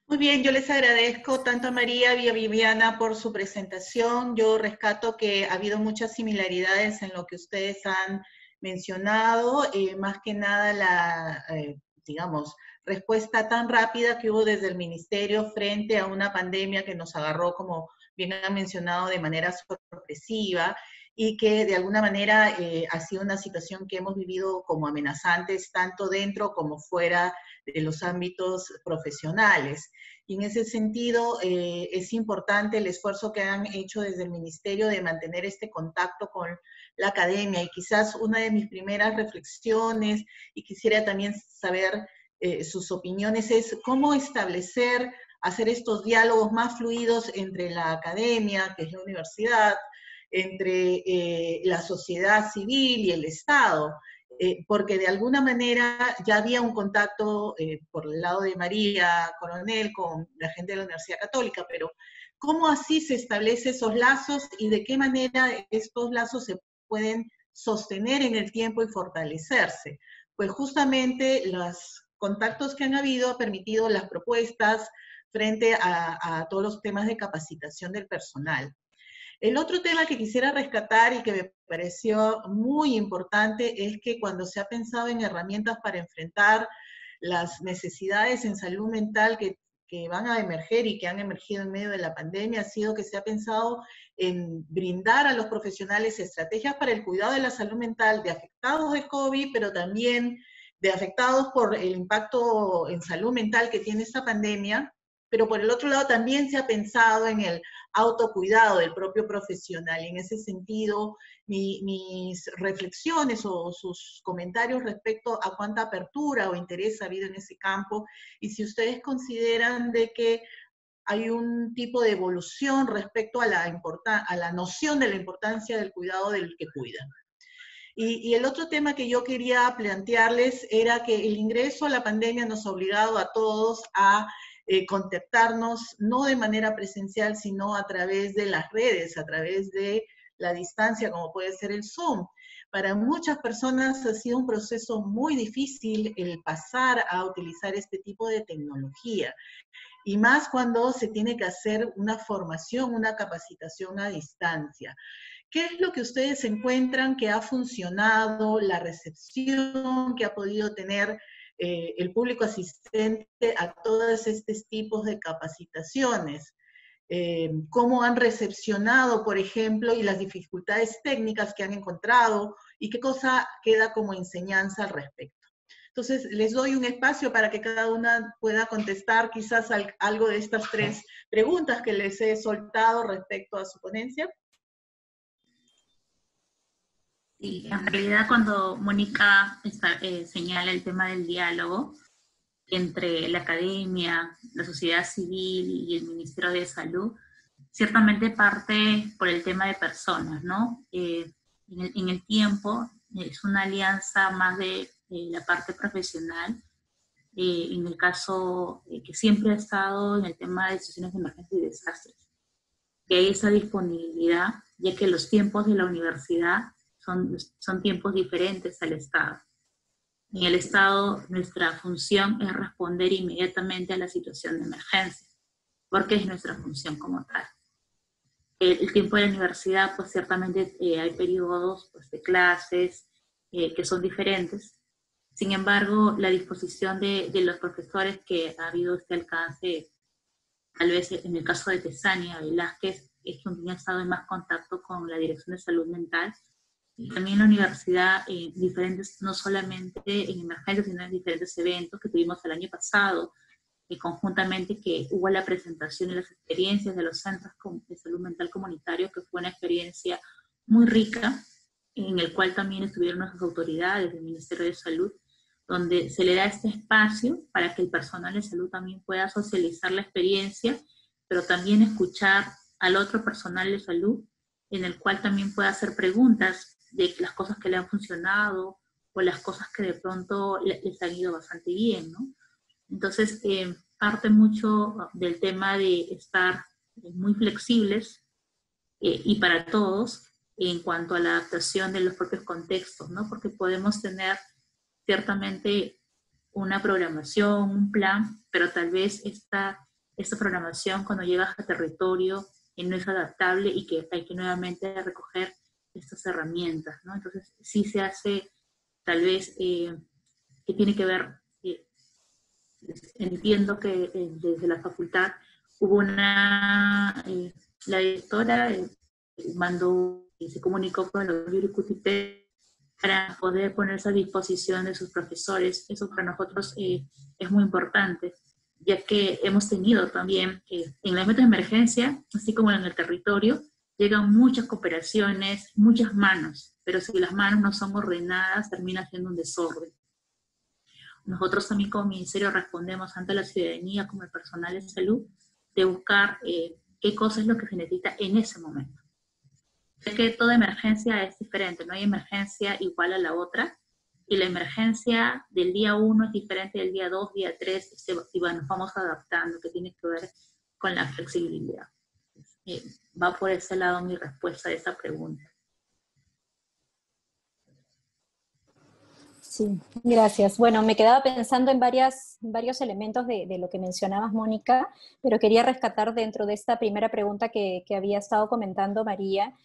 Muy bien, yo les agradezco tanto a María y a Viviana por su presentación. Yo rescato que ha habido muchas similaridades en lo que ustedes han mencionado, más que nada la, digamos, respuesta tan rápida que hubo desde el Ministerio frente a una pandemia que nos agarró, como bien han mencionado, de manera sorpresiva, y que de alguna manera ha sido una situación que hemos vivido como amenazantes tanto dentro como fuera de los ámbitos profesionales. Y en ese sentido es importante el esfuerzo que han hecho desde el Ministerio de mantener este contacto con la academia. Y quizás una de mis primeras reflexiones, y quisiera también saber sus opiniones, es cómo establecer, hacer estos diálogos más fluidos entre la academia, que es la universidad, entre la sociedad civil y el Estado, porque de alguna manera ya había un contacto por el lado de María Coronel con la gente de la Universidad Católica, pero ¿cómo así se establecen esos lazos y de qué manera estos lazos se pueden sostener en el tiempo y fortalecerse? Pues justamente los contactos que han habido han permitido las propuestas frente a todos los temas de capacitación del personal. El otro tema que quisiera rescatar y que me pareció muy importante es que cuando se ha pensado en herramientas para enfrentar las necesidades en salud mental que que van a emerger y que han emergido en medio de la pandemia ha sido que se ha pensado en brindar a los profesionales estrategias para el cuidado de la salud mental de afectados de COVID, pero también de afectados por el impacto en salud mental que tiene esta pandemia, pero por el otro lado también se ha pensado en el autocuidado del propio profesional. Y en ese sentido, mis reflexiones o sus comentarios respecto a cuánta apertura o interés ha habido en ese campo, y si ustedes consideran de que hay un tipo de evolución respecto a la noción de la importancia del cuidado del que cuida. Y el otro tema que yo quería plantearles era que el ingreso a la pandemia nos ha obligado a todos a contactarnos, no de manera presencial, sino a través de las redes, a través de la distancia, como puede ser el Zoom. Para muchas personas ha sido un proceso muy difícil el pasar a utilizar este tipo de tecnología. Y más cuando se tiene que hacer una formación, una capacitación a distancia. ¿Qué es lo que ustedes encuentran que ha funcionado, la recepción que ha podido tener el público asistente a todos estos tipos de capacitaciones? ¿Cómo han recepcionado, por ejemplo, y las dificultades técnicas que han encontrado, y qué cosa queda como enseñanza al respecto? Entonces, les doy un espacio para que cada una pueda contestar quizás algo de estas tres preguntas que les he soltado respecto a su ponencia. Sí, en realidad cuando Mónica señala el tema del diálogo entre la academia, la sociedad civil y el Ministerio de Salud, ciertamente parte por el tema de personas, ¿no? En el tiempo es una alianza más de la parte profesional, en el caso que siempre ha estado en el tema de situaciones de emergencia y desastres, que hay esa disponibilidad, ya que los tiempos de la universidad son tiempos diferentes al Estado. En el Estado, nuestra función es responder inmediatamente a la situación de emergencia, porque es nuestra función como tal. El tiempo de la universidad, pues ciertamente hay periodos pues, de clases que son diferentes. Sin embargo, la disposición de los profesores, que ha habido este alcance, tal vez en el caso de Tesania Velázquez, es quien ha estado en más contacto con la Dirección de Salud Mental, y también la universidad, diferentes, no solamente en emergencias, sino en diferentes eventos que tuvimos el año pasado, conjuntamente, que hubo la presentación de las experiencias de los centros de salud mental comunitarios, que fue una experiencia muy rica, en el cual también estuvieron nuestras autoridades del Ministerio de Salud, donde se le da este espacio para que el personal de salud también pueda socializar la experiencia, pero también escuchar al otro personal de salud, en el cual también pueda hacer preguntas de las cosas que le han funcionado o las cosas que de pronto les han ido bastante bien, ¿no? Entonces, parte mucho del tema de estar muy flexibles y para todos en cuanto a la adaptación de los propios contextos, ¿no? Porque podemos tener ciertamente una programación, un plan, pero tal vez esta programación cuando llegas a territorio no es adaptable y que hay que nuevamente recoger estas herramientas, ¿no? Entonces, sí se hace tal vez que tiene que ver, entiendo que desde la facultad hubo la directora mandó y se comunicó con los Yuricutipe para poder ponerse a disposición de sus profesores. Eso para nosotros es muy importante, ya que hemos tenido también en la meta de emergencia, así como en el territorio, llegan muchas cooperaciones, muchas manos, pero si las manos no son ordenadas, termina siendo un desorden. Nosotros también como ministerio respondemos ante la ciudadanía, como el personal de salud, de buscar qué cosa es lo que se necesita en ese momento. Es que toda emergencia es diferente, no hay emergencia igual a la otra, y la emergencia del día 1 es diferente del día 2, día 3, y bueno, nos vamos adaptando, que tiene que ver con la flexibilidad. Va por ese lado mi respuesta a esa pregunta. Sí, gracias. Bueno, me quedaba pensando en varios elementos de lo que mencionabas, Mónica, pero quería rescatar dentro de esta primera pregunta que había estado comentando María,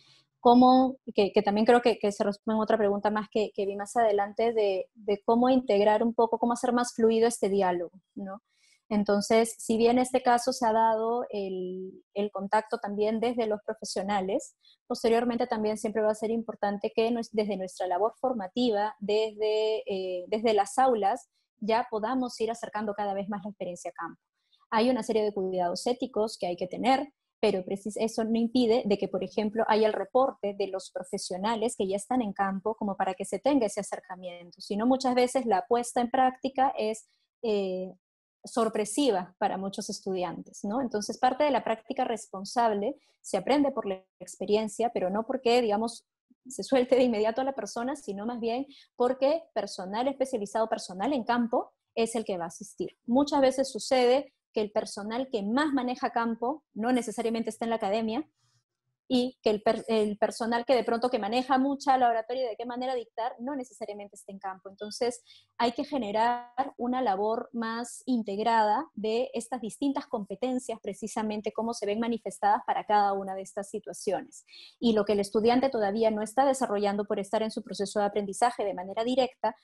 que también creo que se responde en otra pregunta más que vi más adelante, de cómo integrar un poco, cómo hacer más fluido este diálogo, ¿no? Entonces, si bien en este caso se ha dado el contacto también desde los profesionales, posteriormente también siempre va a ser importante que desde nuestra labor formativa, desde las aulas, ya podamos ir acercando cada vez más la experiencia a campo. Hay una serie de cuidados éticos que hay que tener, pero eso no impide de que, por ejemplo, haya el reporte de los profesionales que ya están en campo como para que se tenga ese acercamiento. Sino muchas veces la puesta en práctica es sorpresiva para muchos estudiantes, ¿no? Entonces, parte de la práctica responsable se aprende por la experiencia, pero no porque, digamos, se suelte de inmediato a la persona, sino más bien porque personal especializado, personal en campo, es el que va a asistir. Muchas veces sucede que el personal que más maneja campo no necesariamente está en la academia, y que el personal que de pronto que maneja mucha la oratoria y de qué manera dictar no necesariamente está en campo. Entonces hay que generar una labor más integrada de estas distintas competencias, precisamente cómo se ven manifestadas para cada una de estas situaciones. Y lo que el estudiante todavía no está desarrollando por estar en su proceso de aprendizaje de manera directa,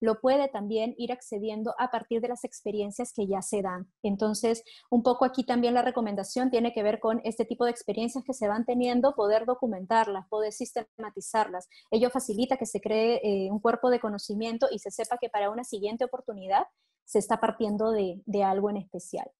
lo puede también ir accediendo a partir de las experiencias que ya se dan. Entonces, un poco aquí también la recomendación tiene que ver con este tipo de experiencias que se van teniendo, poder documentarlas, poder sistematizarlas. Ello facilita que se cree un cuerpo de conocimiento y se sepa que para una siguiente oportunidad se está partiendo de algo en especial,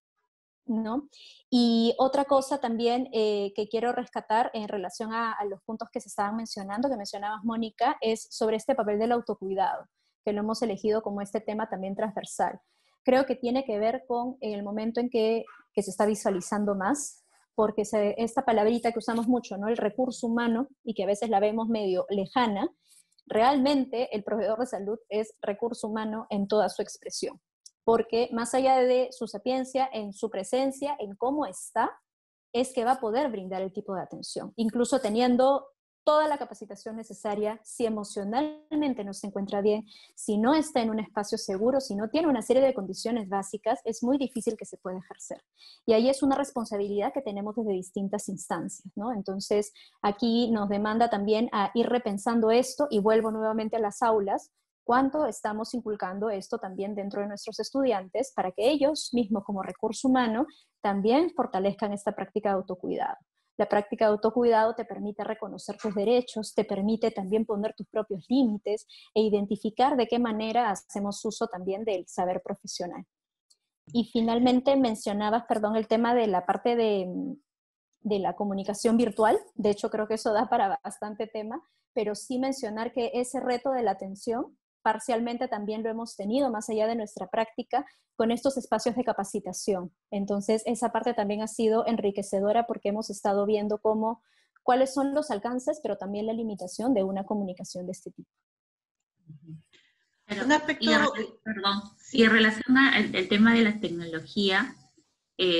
¿no? Y otra cosa también que quiero rescatar en relación a los puntos que se estaban mencionando, que mencionabas, Mónica, es sobre este papel del autocuidado, que lo hemos elegido como este tema también transversal. Creo que tiene que ver con el momento en que se está visualizando más, porque esta palabrita que usamos mucho, ¿no? El recurso humano, y que a veces la vemos medio lejana, realmente el proveedor de salud es recurso humano en toda su expresión, porque más allá de su sapiencia, en su presencia, en cómo está, es que va a poder brindar el tipo de atención, incluso teniendo toda la capacitación necesaria. Si emocionalmente no se encuentra bien, si no está en un espacio seguro, si no tiene una serie de condiciones básicas, es muy difícil que se pueda ejercer. Y ahí es una responsabilidad que tenemos desde distintas instancias, ¿no? Entonces, aquí nos demanda también a ir repensando esto, y vuelvo nuevamente a las aulas, cuánto estamos inculcando esto también dentro de nuestros estudiantes para que ellos mismos como recurso humano también fortalezcan esta práctica de autocuidado. La práctica de autocuidado te permite reconocer tus derechos, te permite también poner tus propios límites e identificar de qué manera hacemos uso también del saber profesional. Y finalmente mencionabas, perdón, el tema de la parte de la comunicación virtual. De hecho, creo que eso da para bastante tema, pero sí mencionar que ese reto de la atención parcialmente también lo hemos tenido más allá de nuestra práctica con estos espacios de capacitación. Entonces, esa parte también ha sido enriquecedora porque hemos estado viendo cuáles son los alcances, pero también la limitación de una comunicación de este tipo. Pero, y en relación al tema de la tecnología,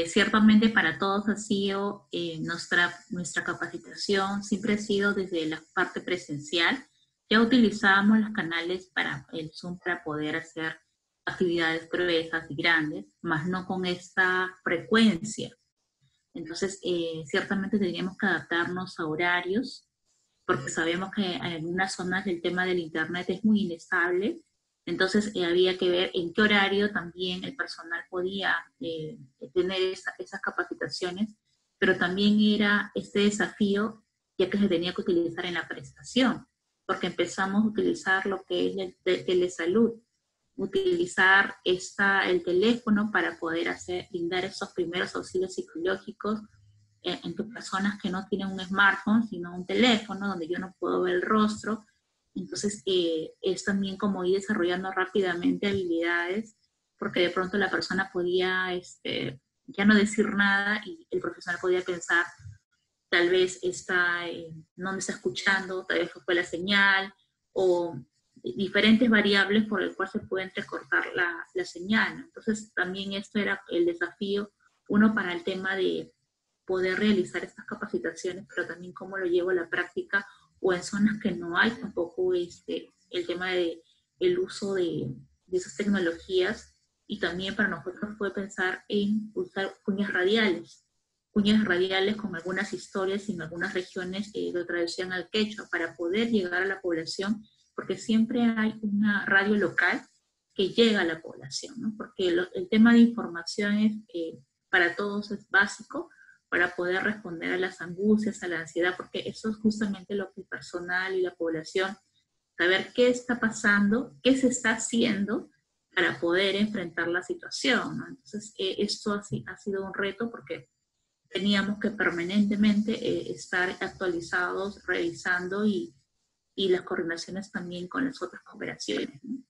ciertamente para todos ha sido nuestra capacitación, siempre ha sido desde la parte presencial. Ya utilizábamos los canales para el Zoom para poder hacer actividades gruesas y grandes, más no con esta frecuencia. Entonces, ciertamente tendríamos que adaptarnos a horarios, porque sabemos que en algunas zonas el tema del internet es muy inestable. Entonces, había que ver en qué horario también el personal podía tener esas capacitaciones, pero también era este desafío, ya que se tenía que utilizar en la prestación, porque empezamos a utilizar lo que es el telesalud, utilizar el teléfono para poder brindar esos primeros auxilios psicológicos en personas que no tienen un smartphone, sino un teléfono donde yo no puedo ver el rostro. Entonces, es también como ir desarrollando rápidamente habilidades, porque de pronto la persona podía ya no decir nada y el profesional podía pensar, tal vez no me está escuchando, tal vez fue la señal, o diferentes variables por el cual se puede entrecortar la señal. Entonces, también esto era el desafío, uno para el tema de poder realizar estas capacitaciones, pero también cómo lo llevo a la práctica, o en zonas que no hay tampoco el tema del uso de esas tecnologías. Y también para nosotros fue pensar en usar cuñas radiales con algunas historias y en algunas regiones lo traducían al quechua para poder llegar a la población, porque siempre hay una radio local que llega a la población, ¿no? Porque el tema de información es, para todos es básico para poder responder a las angustias, a la ansiedad, porque eso es justamente lo que el personal y la población, saber qué está pasando, qué se está haciendo para poder enfrentar la situación, ¿no? Entonces, esto ha sido un reto porque teníamos que permanentemente estar actualizados, revisando y las coordinaciones también con las otras cooperaciones, ¿no?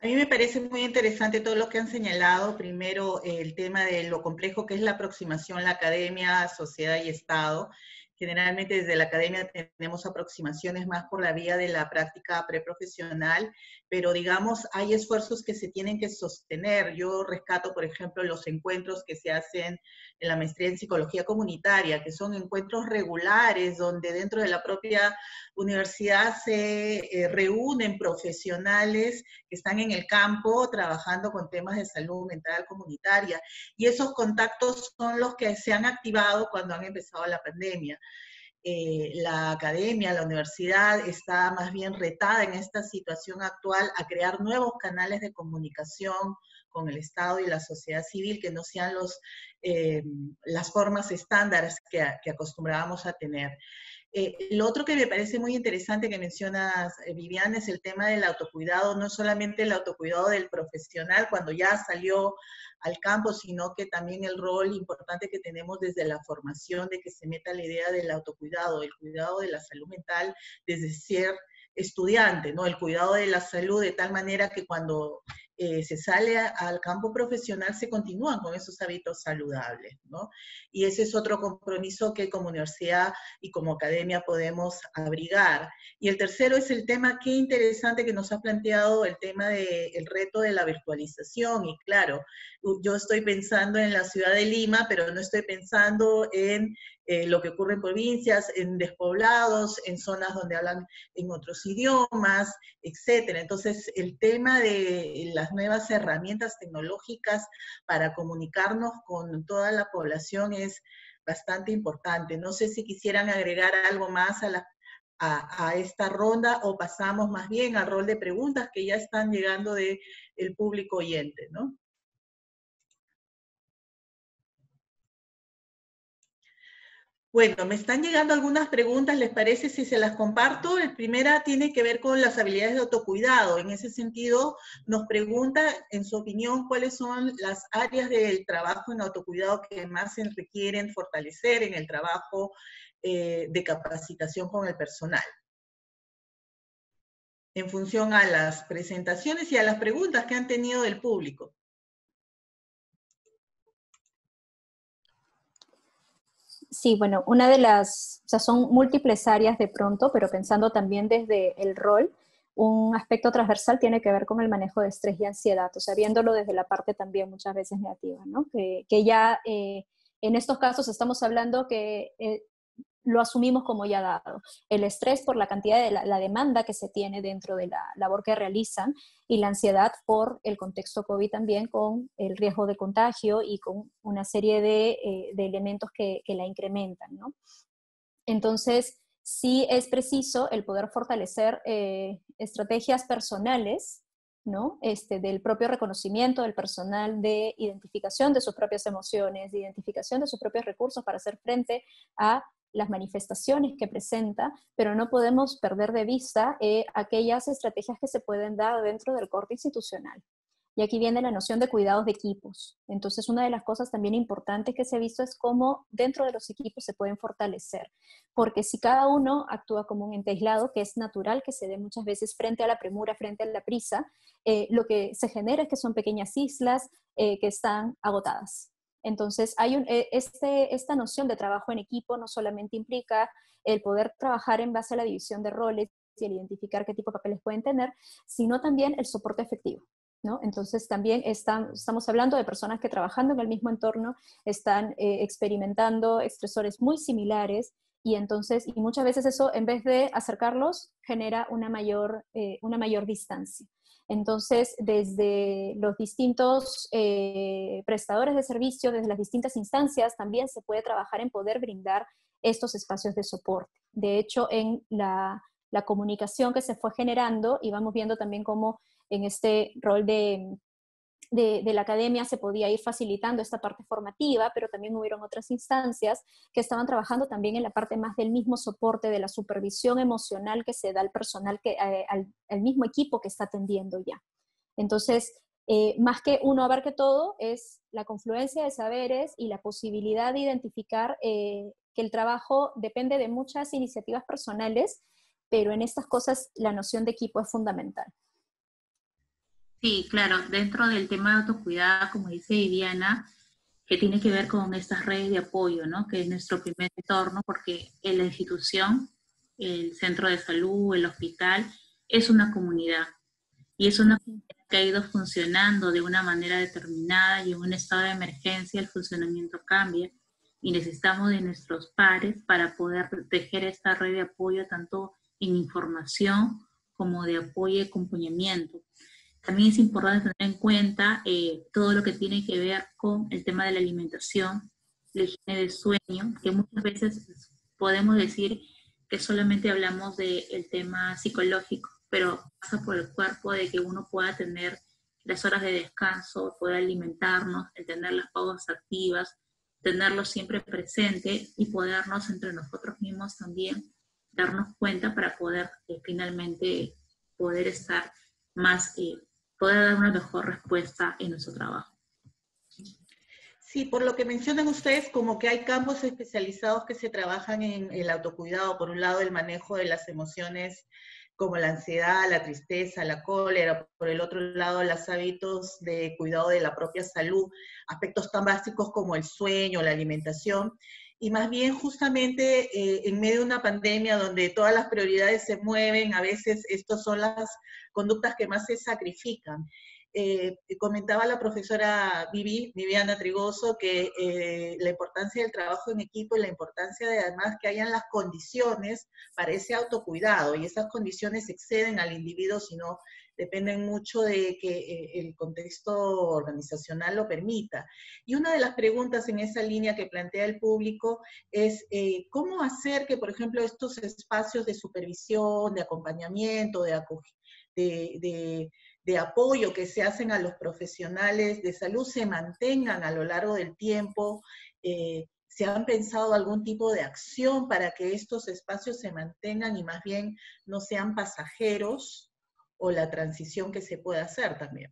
A mí me parece muy interesante todo lo que han señalado. Primero, el tema de lo complejo que es la aproximación, la academia, sociedad y Estado. Generalmente desde la academia tenemos aproximaciones más por la vía de la práctica preprofesional, pero digamos, hay esfuerzos que se tienen que sostener. Yo rescato, por ejemplo, los encuentros que se hacen en la maestría en psicología comunitaria, que son encuentros regulares, donde dentro de la propia universidad se reúnen profesionales que están en el campo trabajando con temas de salud mental comunitaria. Y esos contactos son los que se han activado cuando han empezado la pandemia. La academia, la universidad está más bien retada en esta situación actual a crear nuevos canales de comunicación con el Estado y la sociedad civil que no sean las formas estándares que acostumbrábamos a tener. Lo otro que me parece muy interesante que mencionas, Viviana, es el tema del autocuidado, no solamente el autocuidado del profesional cuando ya salió al campo, sino que también el rol importante que tenemos desde la formación de que se meta la idea del autocuidado, el cuidado de la salud mental desde ser estudiante, ¿no? El cuidado de la salud de tal manera que cuando se sale al campo profesional se continúan con esos hábitos saludables, ¿no? Y ese es otro compromiso que como universidad y como academia podemos abrigar. Y el tercero es el tema, qué interesante que nos ha planteado el tema del reto de la virtualización. Y claro, yo estoy pensando en la ciudad de Lima, pero no estoy pensando en lo que ocurre en provincias, en despoblados, en zonas donde hablan en otros idiomas, etcétera. Entonces, el tema de las nuevas herramientas tecnológicas para comunicarnos con toda la población es bastante importante. No sé si quisieran agregar algo más a esta ronda o pasamos más bien al rol de preguntas que ya están llegando del público oyente, ¿no? Bueno, me están llegando algunas preguntas, ¿les parece si se las comparto? La primera tiene que ver con las habilidades de autocuidado. En ese sentido, nos pregunta, en su opinión, cuáles son las áreas del trabajo en autocuidado que más se requieren fortalecer en el trabajo de capacitación con el personal. En función a las presentaciones y a las preguntas que han tenido del público. Sí, bueno, una de las, o sea, son múltiples áreas de pronto, pero pensando también desde el rol, un aspecto transversal tiene que ver con el manejo de estrés y ansiedad, o sea, viéndolo desde la parte también muchas veces negativa, ¿no? Que ya en estos casos estamos hablando que lo asumimos como ya dado. El estrés por la cantidad de la demanda que se tiene dentro de la labor que realizan y la ansiedad por el contexto COVID también con el riesgo de contagio y con una serie de elementos que la incrementan, ¿no? Entonces, sí es preciso el poder fortalecer estrategias personales, ¿no? Del propio reconocimiento del personal, de identificación de sus propias emociones, de identificación de sus propios recursos para hacer frente a las manifestaciones que presenta, pero no podemos perder de vista aquellas estrategias que se pueden dar dentro del corte institucional. Y aquí viene la noción de cuidados de equipos. Entonces, una de las cosas también importantes que se ha visto es cómo dentro de los equipos se pueden fortalecer. Porque si cada uno actúa como un ente aislado, que es natural que se dé muchas veces frente a la premura, frente a la prisa, lo que se genera es que son pequeñas islas que están agotadas. Entonces, hay esta noción de trabajo en equipo no solamente implica el poder trabajar en base a la división de roles y el identificar qué tipo de papeles pueden tener, sino también el soporte efectivo, ¿no? Entonces, también estamos hablando de personas que trabajando en el mismo entorno están experimentando estresores muy similares y entonces, y muchas veces eso, en vez de acercarlos, genera una mayor distancia. Entonces, desde los distintos prestadores de servicio, desde las distintas instancias, también se puede trabajar en poder brindar estos espacios de soporte. De hecho, en la comunicación que se fue generando, y vamos viendo también cómo en este rol de la academia se podía ir facilitando esta parte formativa, pero también hubieron otras instancias que estaban trabajando también en la parte más del mismo soporte, de la supervisión emocional que se da al personal, al mismo equipo que está atendiendo ya. Entonces, más que uno abarque todo, es la confluencia de saberes y la posibilidad de identificar que el trabajo depende de muchas iniciativas personales, pero en estas cosas la noción de equipo es fundamental. Sí, claro, dentro del tema de autocuidado, como dice Viviana, que tiene que ver con estas redes de apoyo, ¿no? Que es nuestro primer entorno, porque en la institución, el centro de salud, el hospital, es una comunidad. Y es una comunidad que ha ido funcionando de una manera determinada y en un estado de emergencia el funcionamiento cambia. Y necesitamos de nuestros pares para poder tejer esta red de apoyo tanto en información como de apoyo y acompañamiento. También es importante tener en cuenta todo lo que tiene que ver con el tema de la alimentación, la higiene del sueño, que muchas veces podemos decir que solamente hablamos del tema psicológico, pero pasa por el cuerpo de que uno pueda tener las horas de descanso, poder alimentarnos, el tener las pausas activas, tenerlo siempre presente y podernos entre nosotros mismos también darnos cuenta para poder finalmente poder estar más poder dar una mejor respuesta en nuestro trabajo. Sí, por lo que mencionan ustedes, como que hay campos especializados que se trabajan en el autocuidado. Por un lado, el manejo de las emociones como la ansiedad, la tristeza, la cólera. Por el otro lado, los hábitos de cuidado de la propia salud, aspectos tan básicos como el sueño, la alimentación. Y más bien, justamente, en medio de una pandemia donde todas las prioridades se mueven, a veces estas son las conductas que más se sacrifican. Comentaba la profesora Viviana Trigoso que la importancia del trabajo en equipo y la importancia de además que hayan las condiciones para ese autocuidado, y esas condiciones exceden al individuo, sino dependen mucho de que el contexto organizacional lo permita. Y una de las preguntas en esa línea que plantea el público es ¿cómo hacer que, por ejemplo, estos espacios de supervisión, de acompañamiento, de apoyo que se hacen a los profesionales de salud se mantengan a lo largo del tiempo? ¿Se han pensado algún tipo de acción para que estos espacios se mantengan y más bien no sean pasajeros, o la transición que se puede hacer también?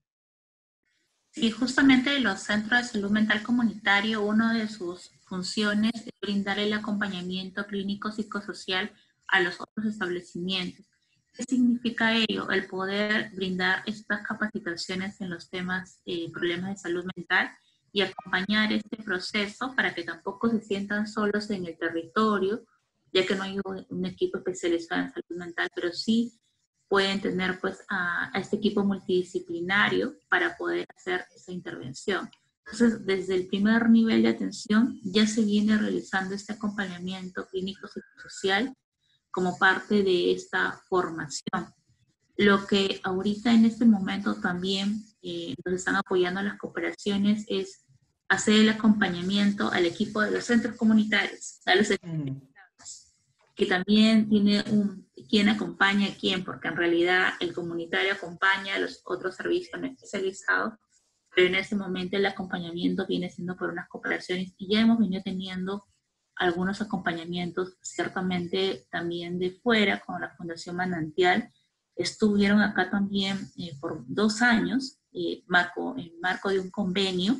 Sí, justamente los centros de salud mental comunitario, una de sus funciones es brindar el acompañamiento clínico psicosocial a los otros establecimientos. ¿Qué significa ello? El poder brindar estas capacitaciones en los temas, problemas de salud mental y acompañar este proceso para que tampoco se sientan solos en el territorio, ya que no hay un equipo especializado en salud mental, pero sí pueden tener pues a este equipo multidisciplinario para poder hacer esa intervención. Entonces, desde el primer nivel de atención ya se viene realizando este acompañamiento clínico psicosocial como parte de esta formación. Lo que ahorita en este momento también nos están apoyando las cooperaciones es hacer el acompañamiento al equipo de los centros comunitarios, a los que también tiene quién acompaña a quién, porque en realidad el comunitario acompaña a los otros servicios no especializados, pero en ese momento el acompañamiento viene siendo por unas cooperaciones y ya hemos venido teniendo algunos acompañamientos, ciertamente también de fuera, con la Fundación Manantial. Estuvieron acá también por 2 años, en marco de un convenio,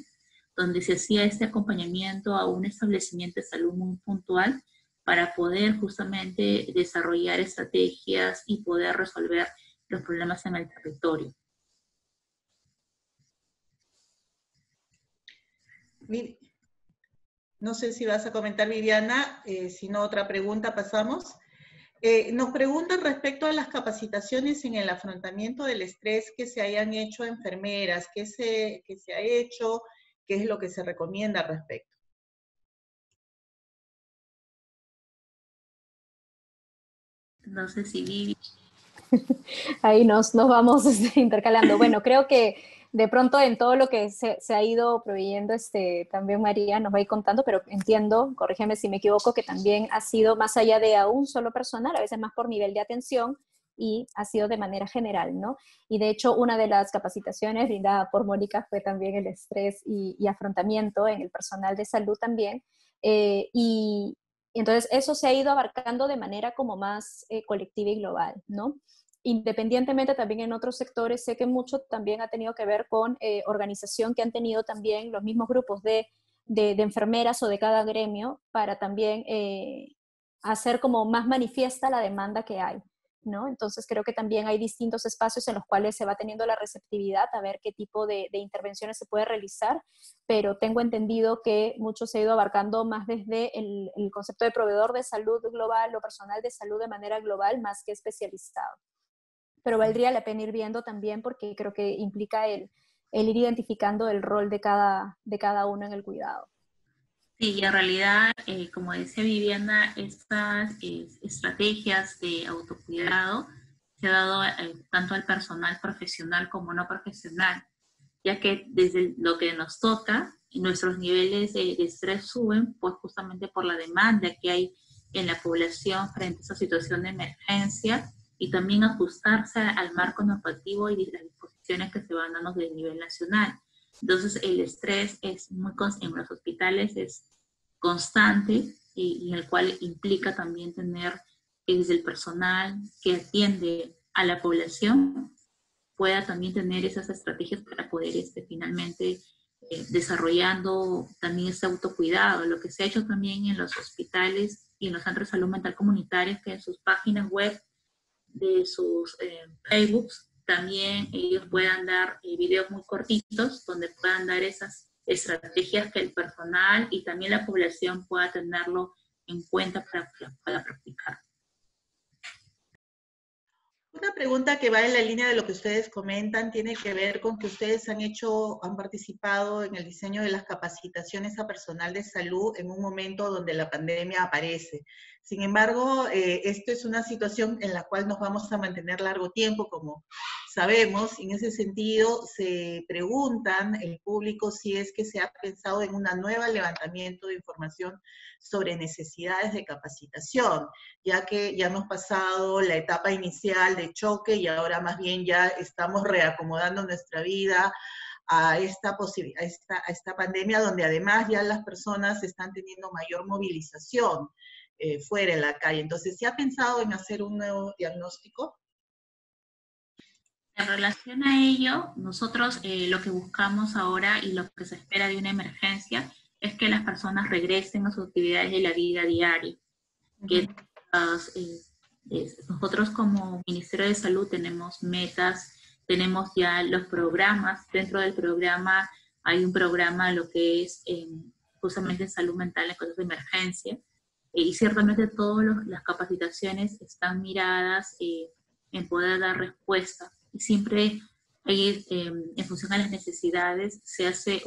donde se hacía este acompañamiento a un establecimiento de salud muy puntual para poder justamente desarrollar estrategias y poder resolver los problemas en el territorio. No sé si vas a comentar, Viviana, si no, otra pregunta pasamos. Nos preguntan respecto a las capacitaciones en el afrontamiento del estrés que se hayan hecho a enfermeras, qué se ha hecho, qué es lo que se recomienda al respecto. No sé si Vivi. Ahí nos vamos intercalando. Bueno, creo que de pronto en todo lo que se ha ido proveyendo, también María nos va a ir contando, pero entiendo, corrígeme si me equivoco, que también ha sido más allá de a un solo personal, a veces más por nivel de atención, y ha sido de manera general, ¿no? Y de hecho, una de las capacitaciones brindada por Mónica fue también el estrés y afrontamiento en el personal de salud también. Y entonces eso se ha ido abarcando de manera como más colectiva y global, ¿no? Independientemente también en otros sectores, sé que mucho también ha tenido que ver con organización que han tenido también los mismos grupos de enfermeras o de cada gremio para también hacer como más manifiesta la demanda que hay, ¿no? Entonces creo que también hay distintos espacios en los cuales se va teniendo la receptividad a ver qué tipo de intervenciones se puede realizar, pero tengo entendido que mucho se ha ido abarcando más desde el concepto de proveedor de salud global o personal de salud de manera global más que especializado. Pero valdría la pena ir viendo también porque creo que implica el ir identificando el rol de cada uno en el cuidado. Sí, y en realidad, como decía Viviana, estas estrategias de autocuidado se ha dado tanto al personal profesional como no profesional, ya que desde lo que nos toca, nuestros niveles de estrés suben, pues justamente por la demanda que hay en la población frente a esa situación de emergencia, y también ajustarse al marco normativo y las disposiciones que se van dando desde el nivel nacional. Entonces, el estrés es en los hospitales es constante y en el cual implica también tener que desde el personal que atiende a la población pueda también tener esas estrategias para poder finalmente desarrollando también ese autocuidado. Lo que se ha hecho también en los hospitales y en los centros de salud mental comunitarios, que en sus páginas web de sus Facebooks también ellos puedan dar videos muy cortitos donde puedan dar esas estrategias que el personal y también la población pueda tenerlo en cuenta para practicar. Una pregunta que va en la línea de lo que ustedes comentan tiene que ver con que ustedes han participado en el diseño de las capacitaciones a personal de salud en un momento donde la pandemia aparece. Sin embargo, esto es una situación en la cual nos vamos a mantener largo tiempo, como sabemos. En ese sentido, se preguntan el público si es que se ha pensado en un nuevo levantamiento de información sobre necesidades de capacitación, ya que ya hemos pasado la etapa inicial de choque y ahora más bien ya estamos reacomodando nuestra vida a esta pandemia, donde además ya las personas están teniendo mayor movilización fuera en la calle. Entonces, ¿se ha pensado en hacer un nuevo diagnóstico? En relación a ello, nosotros lo que buscamos ahora y lo que se espera de una emergencia es que las personas regresen a sus actividades de la vida diaria. Que nosotros como Ministerio de Salud tenemos metas, tenemos ya los programas. Dentro del programa hay un programa lo que es justamente en salud mental en casos de emergencia, y ciertamente todas las capacitaciones están miradas en poder dar respuesta, y siempre hay, en función a las necesidades se hace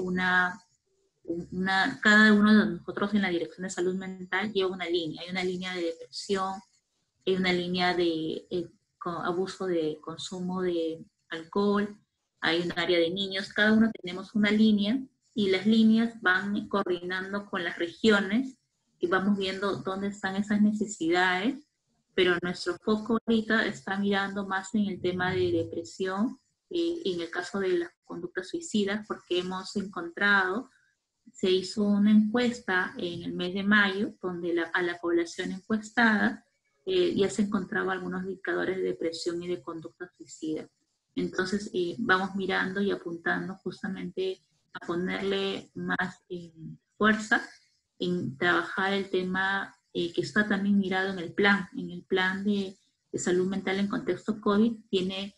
cada uno de nosotros en la Dirección de Salud Mental lleva una línea. Hay una línea de depresión, hay una línea de abuso de consumo de alcohol, hay un área de niños. Cada uno tenemos una línea y las líneas van coordinando con las regiones y vamos viendo dónde están esas necesidades, pero nuestro foco ahorita está mirando más en el tema de depresión y en el caso de las conductas suicidas, porque hemos encontrado, se hizo una encuesta en el mes de mayo, donde a la población encuestada ya se encontraba algunos indicadores de depresión y de conducta suicida. Entonces vamos mirando y apuntando justamente a ponerle más fuerza en trabajar el tema que está también mirado en el plan de salud mental en contexto COVID. Tiene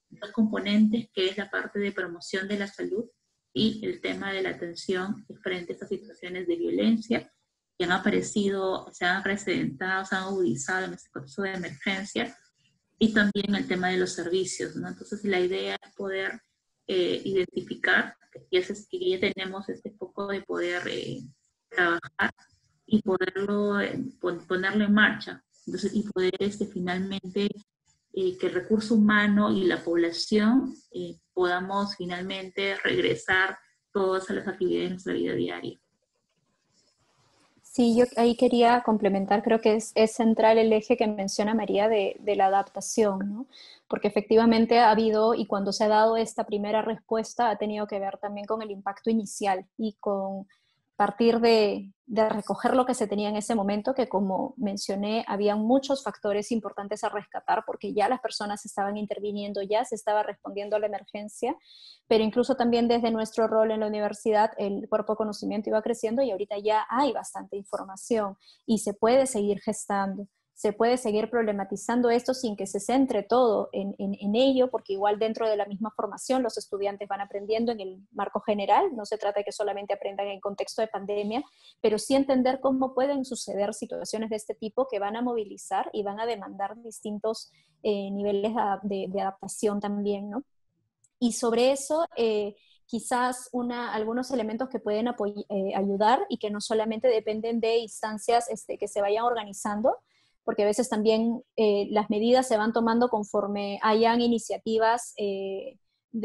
dos componentes, que es la parte de promoción de la salud y el tema de la atención frente a estas situaciones de violencia que han aparecido, se han presentado, se han agudizado en este contexto de emergencia, y también el tema de los servicios, ¿no? Entonces la idea es poder identificar, que ya tenemos este foco de poder trabajar y poderlo ponerlo en marcha. Entonces, y poder finalmente que el recurso humano y la población podamos finalmente regresar todas a las actividades de nuestra vida diaria. Sí, yo ahí quería complementar, creo que es central el eje que menciona María de la adaptación, ¿no? Porque efectivamente ha habido, y cuando se ha dado esta primera respuesta, ha tenido que ver también con el impacto inicial y con partir de recoger lo que se tenía en ese momento, que como mencioné, había muchos factores importantes a rescatar porque ya las personas estaban interviniendo, ya se estaba respondiendo a la emergencia, pero incluso también desde nuestro rol en la universidad, el cuerpo de conocimiento iba creciendo y ahorita ya hay bastante información y se puede seguir gestando. Se puede seguir problematizando esto sin que se centre todo en ello, porque igual dentro de la misma formación los estudiantes van aprendiendo en el marco general, no se trata de que solamente aprendan en contexto de pandemia, pero sí entender cómo pueden suceder situaciones de este tipo que van a movilizar y van a demandar distintos niveles de adaptación también, ¿no? Y sobre eso, quizás algunos elementos que pueden ayudar y que no solamente dependen de instancias que se vayan organizando, porque a veces también las medidas se van tomando conforme hayan iniciativas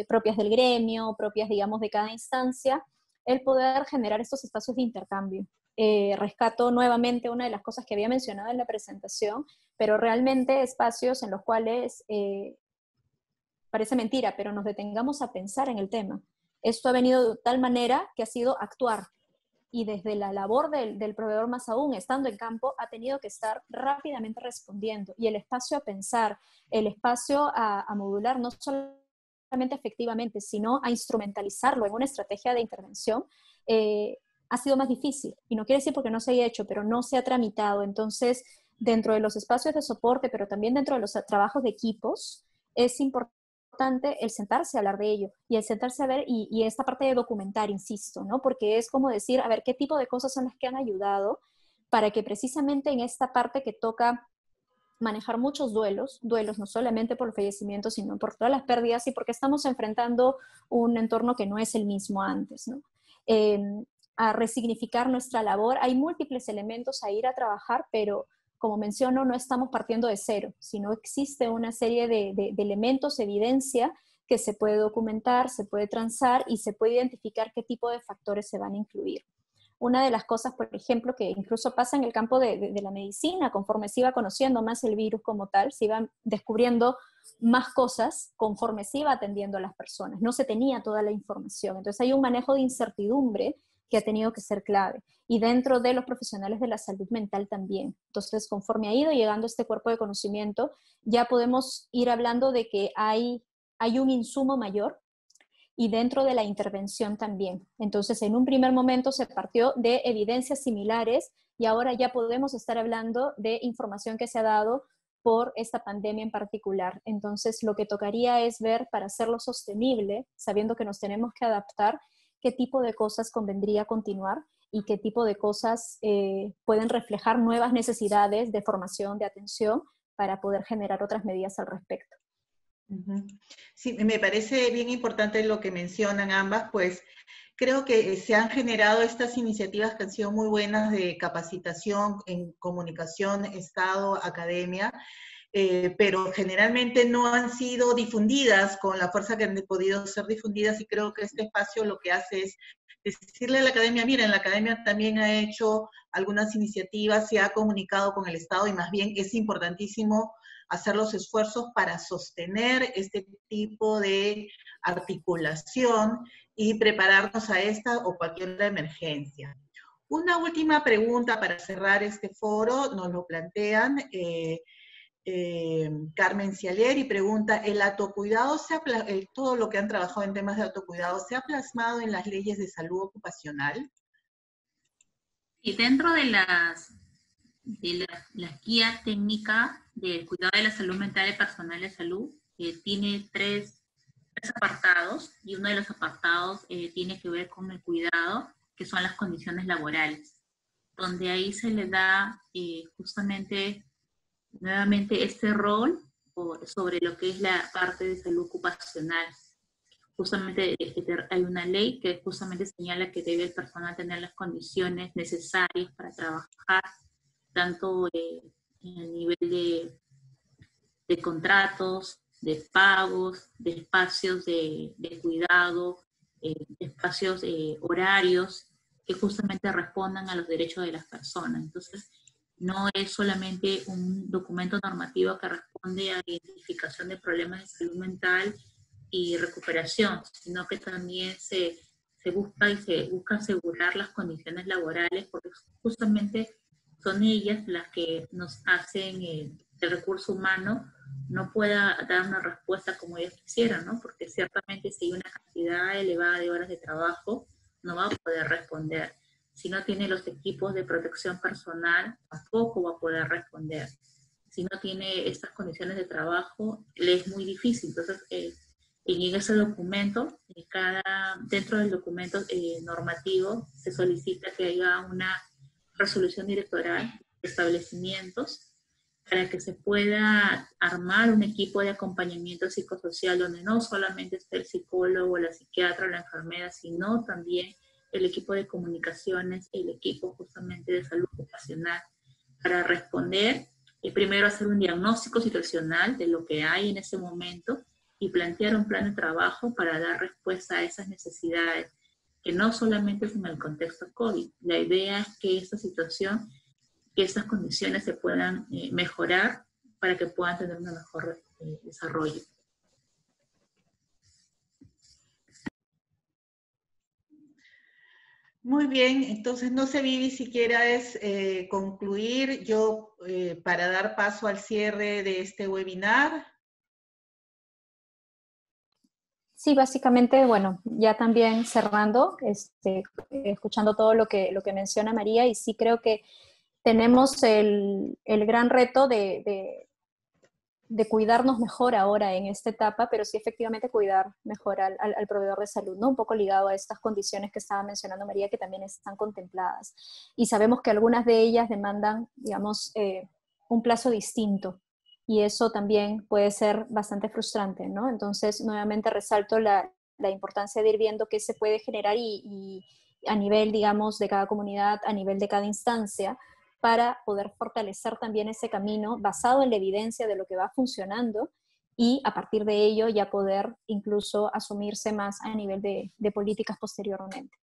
propias del gremio, propias, digamos, de cada instancia, el poder generar estos espacios de intercambio. Rescato nuevamente una de las cosas que había mencionado en la presentación, pero realmente espacios en los cuales parece mentira, pero nos detengamos a pensar en el tema. Esto ha venido de tal manera que ha sido actuar. Y desde la labor del proveedor más aún, estando en campo, ha tenido que estar rápidamente respondiendo. Y el espacio a pensar, el espacio a modular, no solamente efectivamente, sino a instrumentalizarlo en una estrategia de intervención, ha sido más difícil. Y no quiere decir porque no se haya hecho, pero no se ha tramitado. Entonces, dentro de los espacios de soporte, pero también dentro de los trabajos de equipos, es importante el sentarse a hablar de ello y el sentarse a ver y esta parte de documentar, insisto, ¿no? Porque es como decir, a ver, ¿qué tipo de cosas son las que han ayudado para que precisamente en esta parte que toca manejar muchos duelos no solamente por el fallecimiento, sino por todas las pérdidas y porque estamos enfrentando un entorno que no es el mismo antes, ¿no? A resignificar nuestra labor. Hay múltiples elementos a ir a trabajar, pero como menciono, no estamos partiendo de cero, sino existe una serie de elementos, evidencia que se puede documentar, se puede transar y se puede identificar qué tipo de factores se van a incluir. Una de las cosas, por ejemplo, que incluso pasa en el campo de la medicina, conforme se iba conociendo más el virus como tal, se iban descubriendo más cosas conforme se iba atendiendo a las personas. No se tenía toda la información. Entonces hay un manejo de incertidumbre que ha tenido que ser clave. Y dentro de los profesionales de la salud mental también. Entonces, conforme ha ido llegando este cuerpo de conocimiento, ya podemos ir hablando de que hay un insumo mayor y dentro de la intervención también. Entonces, en un primer momento se partió de evidencias similares y ahora ya podemos estar hablando de información que se ha dado por esta pandemia en particular. Entonces, lo que tocaría es ver para hacerlo sostenible, sabiendo que nos tenemos que adaptar, qué tipo de cosas convendría continuar y qué tipo de cosas pueden reflejar nuevas necesidades de formación, de atención, para poder generar otras medidas al respecto. Sí, me parece bien importante lo que mencionan ambas, pues creo que se han generado estas iniciativas que han sido muy buenas de capacitación en comunicación, Estado, academia, pero generalmente no han sido difundidas con la fuerza que han podido ser difundidas y creo que este espacio lo que hace es decirle a la academia, miren, la academia también ha hecho algunas iniciativas, se ha comunicado con el Estado y más bien es importantísimo hacer los esfuerzos para sostener este tipo de articulación y prepararnos a esta o cualquier otra emergencia. Una última pregunta para cerrar este foro, nos lo plantean Carmen Cialeri, pregunta, ¿el autocuidado, todo lo que han trabajado en temas de autocuidado, se ha plasmado en las leyes de salud ocupacional? Y dentro de la guía técnica del cuidado de la salud mental del personal de salud, tiene tres apartados, y uno de los apartados tiene que ver con el cuidado, que son las condiciones laborales, donde ahí se le da justamente nuevamente este rol sobre lo que es la parte de salud ocupacional. Justamente hay una ley que justamente señala que debe el personal tener las condiciones necesarias para trabajar, tanto en el nivel de contratos, de pagos, de espacios de cuidado, espacios horarios que justamente respondan a los derechos de las personas. Entonces, no es solamente un documento normativo que responde a la identificación de problemas de salud mental y recuperación, sino que también se busca asegurar las condiciones laborales, porque justamente son ellas las que nos hacen el recurso humano no pueda dar una respuesta como ellos quisieran, ¿no? Porque ciertamente si hay una cantidad elevada de horas de trabajo, no va a poder responder. Si no tiene los equipos de protección personal, tampoco va a poder responder. Si no tiene estas condiciones de trabajo, le es muy difícil. Entonces, en ese documento, dentro del documento normativo, se solicita que haya una resolución directoral de establecimientos para que se pueda armar un equipo de acompañamiento psicosocial donde no solamente esté el psicólogo, la psiquiatra, la enfermera, sino también el equipo de comunicaciones, el equipo justamente de salud ocupacional, para responder, primero hacer un diagnóstico situacional de lo que hay en ese momento y plantear un plan de trabajo para dar respuesta a esas necesidades, que no solamente es en el contexto COVID. La idea es que esta situación, que estas condiciones se puedan mejorar para que puedan tener un mejor desarrollo. Muy bien, entonces no sé, Vivi, si quieras concluir yo para dar paso al cierre de este webinar. Sí, básicamente, bueno, ya también cerrando, escuchando todo lo que menciona María, y sí creo que tenemos el gran reto de cuidarnos mejor ahora en esta etapa, pero sí efectivamente cuidar mejor al proveedor de salud, ¿no? Un poco ligado a estas condiciones que estaba mencionando María, que también están contempladas. Y sabemos que algunas de ellas demandan, digamos, un plazo distinto, y eso también puede ser bastante frustrante, ¿no? Entonces, nuevamente resalto la importancia de ir viendo qué se puede generar y a nivel, digamos, de cada comunidad, a nivel de cada instancia, para poder fortalecer también ese camino basado en la evidencia de lo que va funcionando, y a partir de ello ya poder incluso asumirse más a nivel de políticas posteriormente.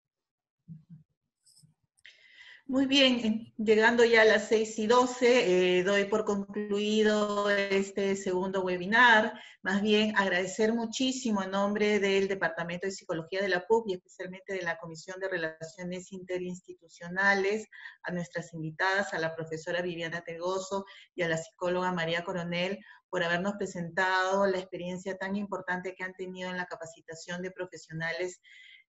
Muy bien, llegando ya a las 6:12, doy por concluido este segundo webinar. Más bien agradecer muchísimo en nombre del Departamento de Psicología de la PUC y especialmente de la Comisión de Relaciones Interinstitucionales a nuestras invitadas, a la profesora Viviana Tegoso y a la psicóloga María Coronel, por habernos presentado la experiencia tan importante que han tenido en la capacitación de profesionales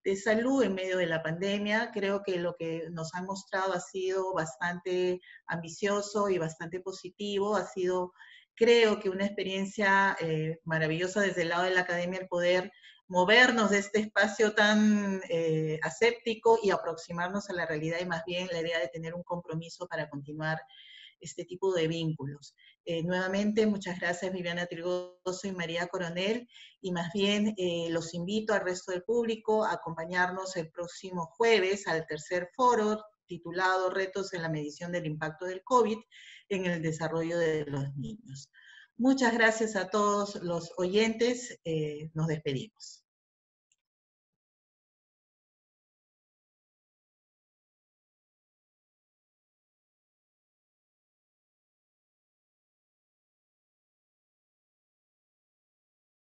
de salud en medio de la pandemia. Creo que lo que nos han mostrado ha sido bastante ambicioso y bastante positivo. Ha sido, creo que una experiencia maravillosa desde el lado de la academia, el poder movernos de este espacio tan aséptico y aproximarnos a la realidad, y más bien la idea de tener un compromiso para continuar este tipo de vínculos. Nuevamente, muchas gracias Viviana Trigoso y María Coronel, y más bien los invito al resto del público a acompañarnos el próximo jueves al tercer foro titulado Retos en la medición del impacto del COVID en el desarrollo de los niños. Muchas gracias a todos los oyentes, nos despedimos.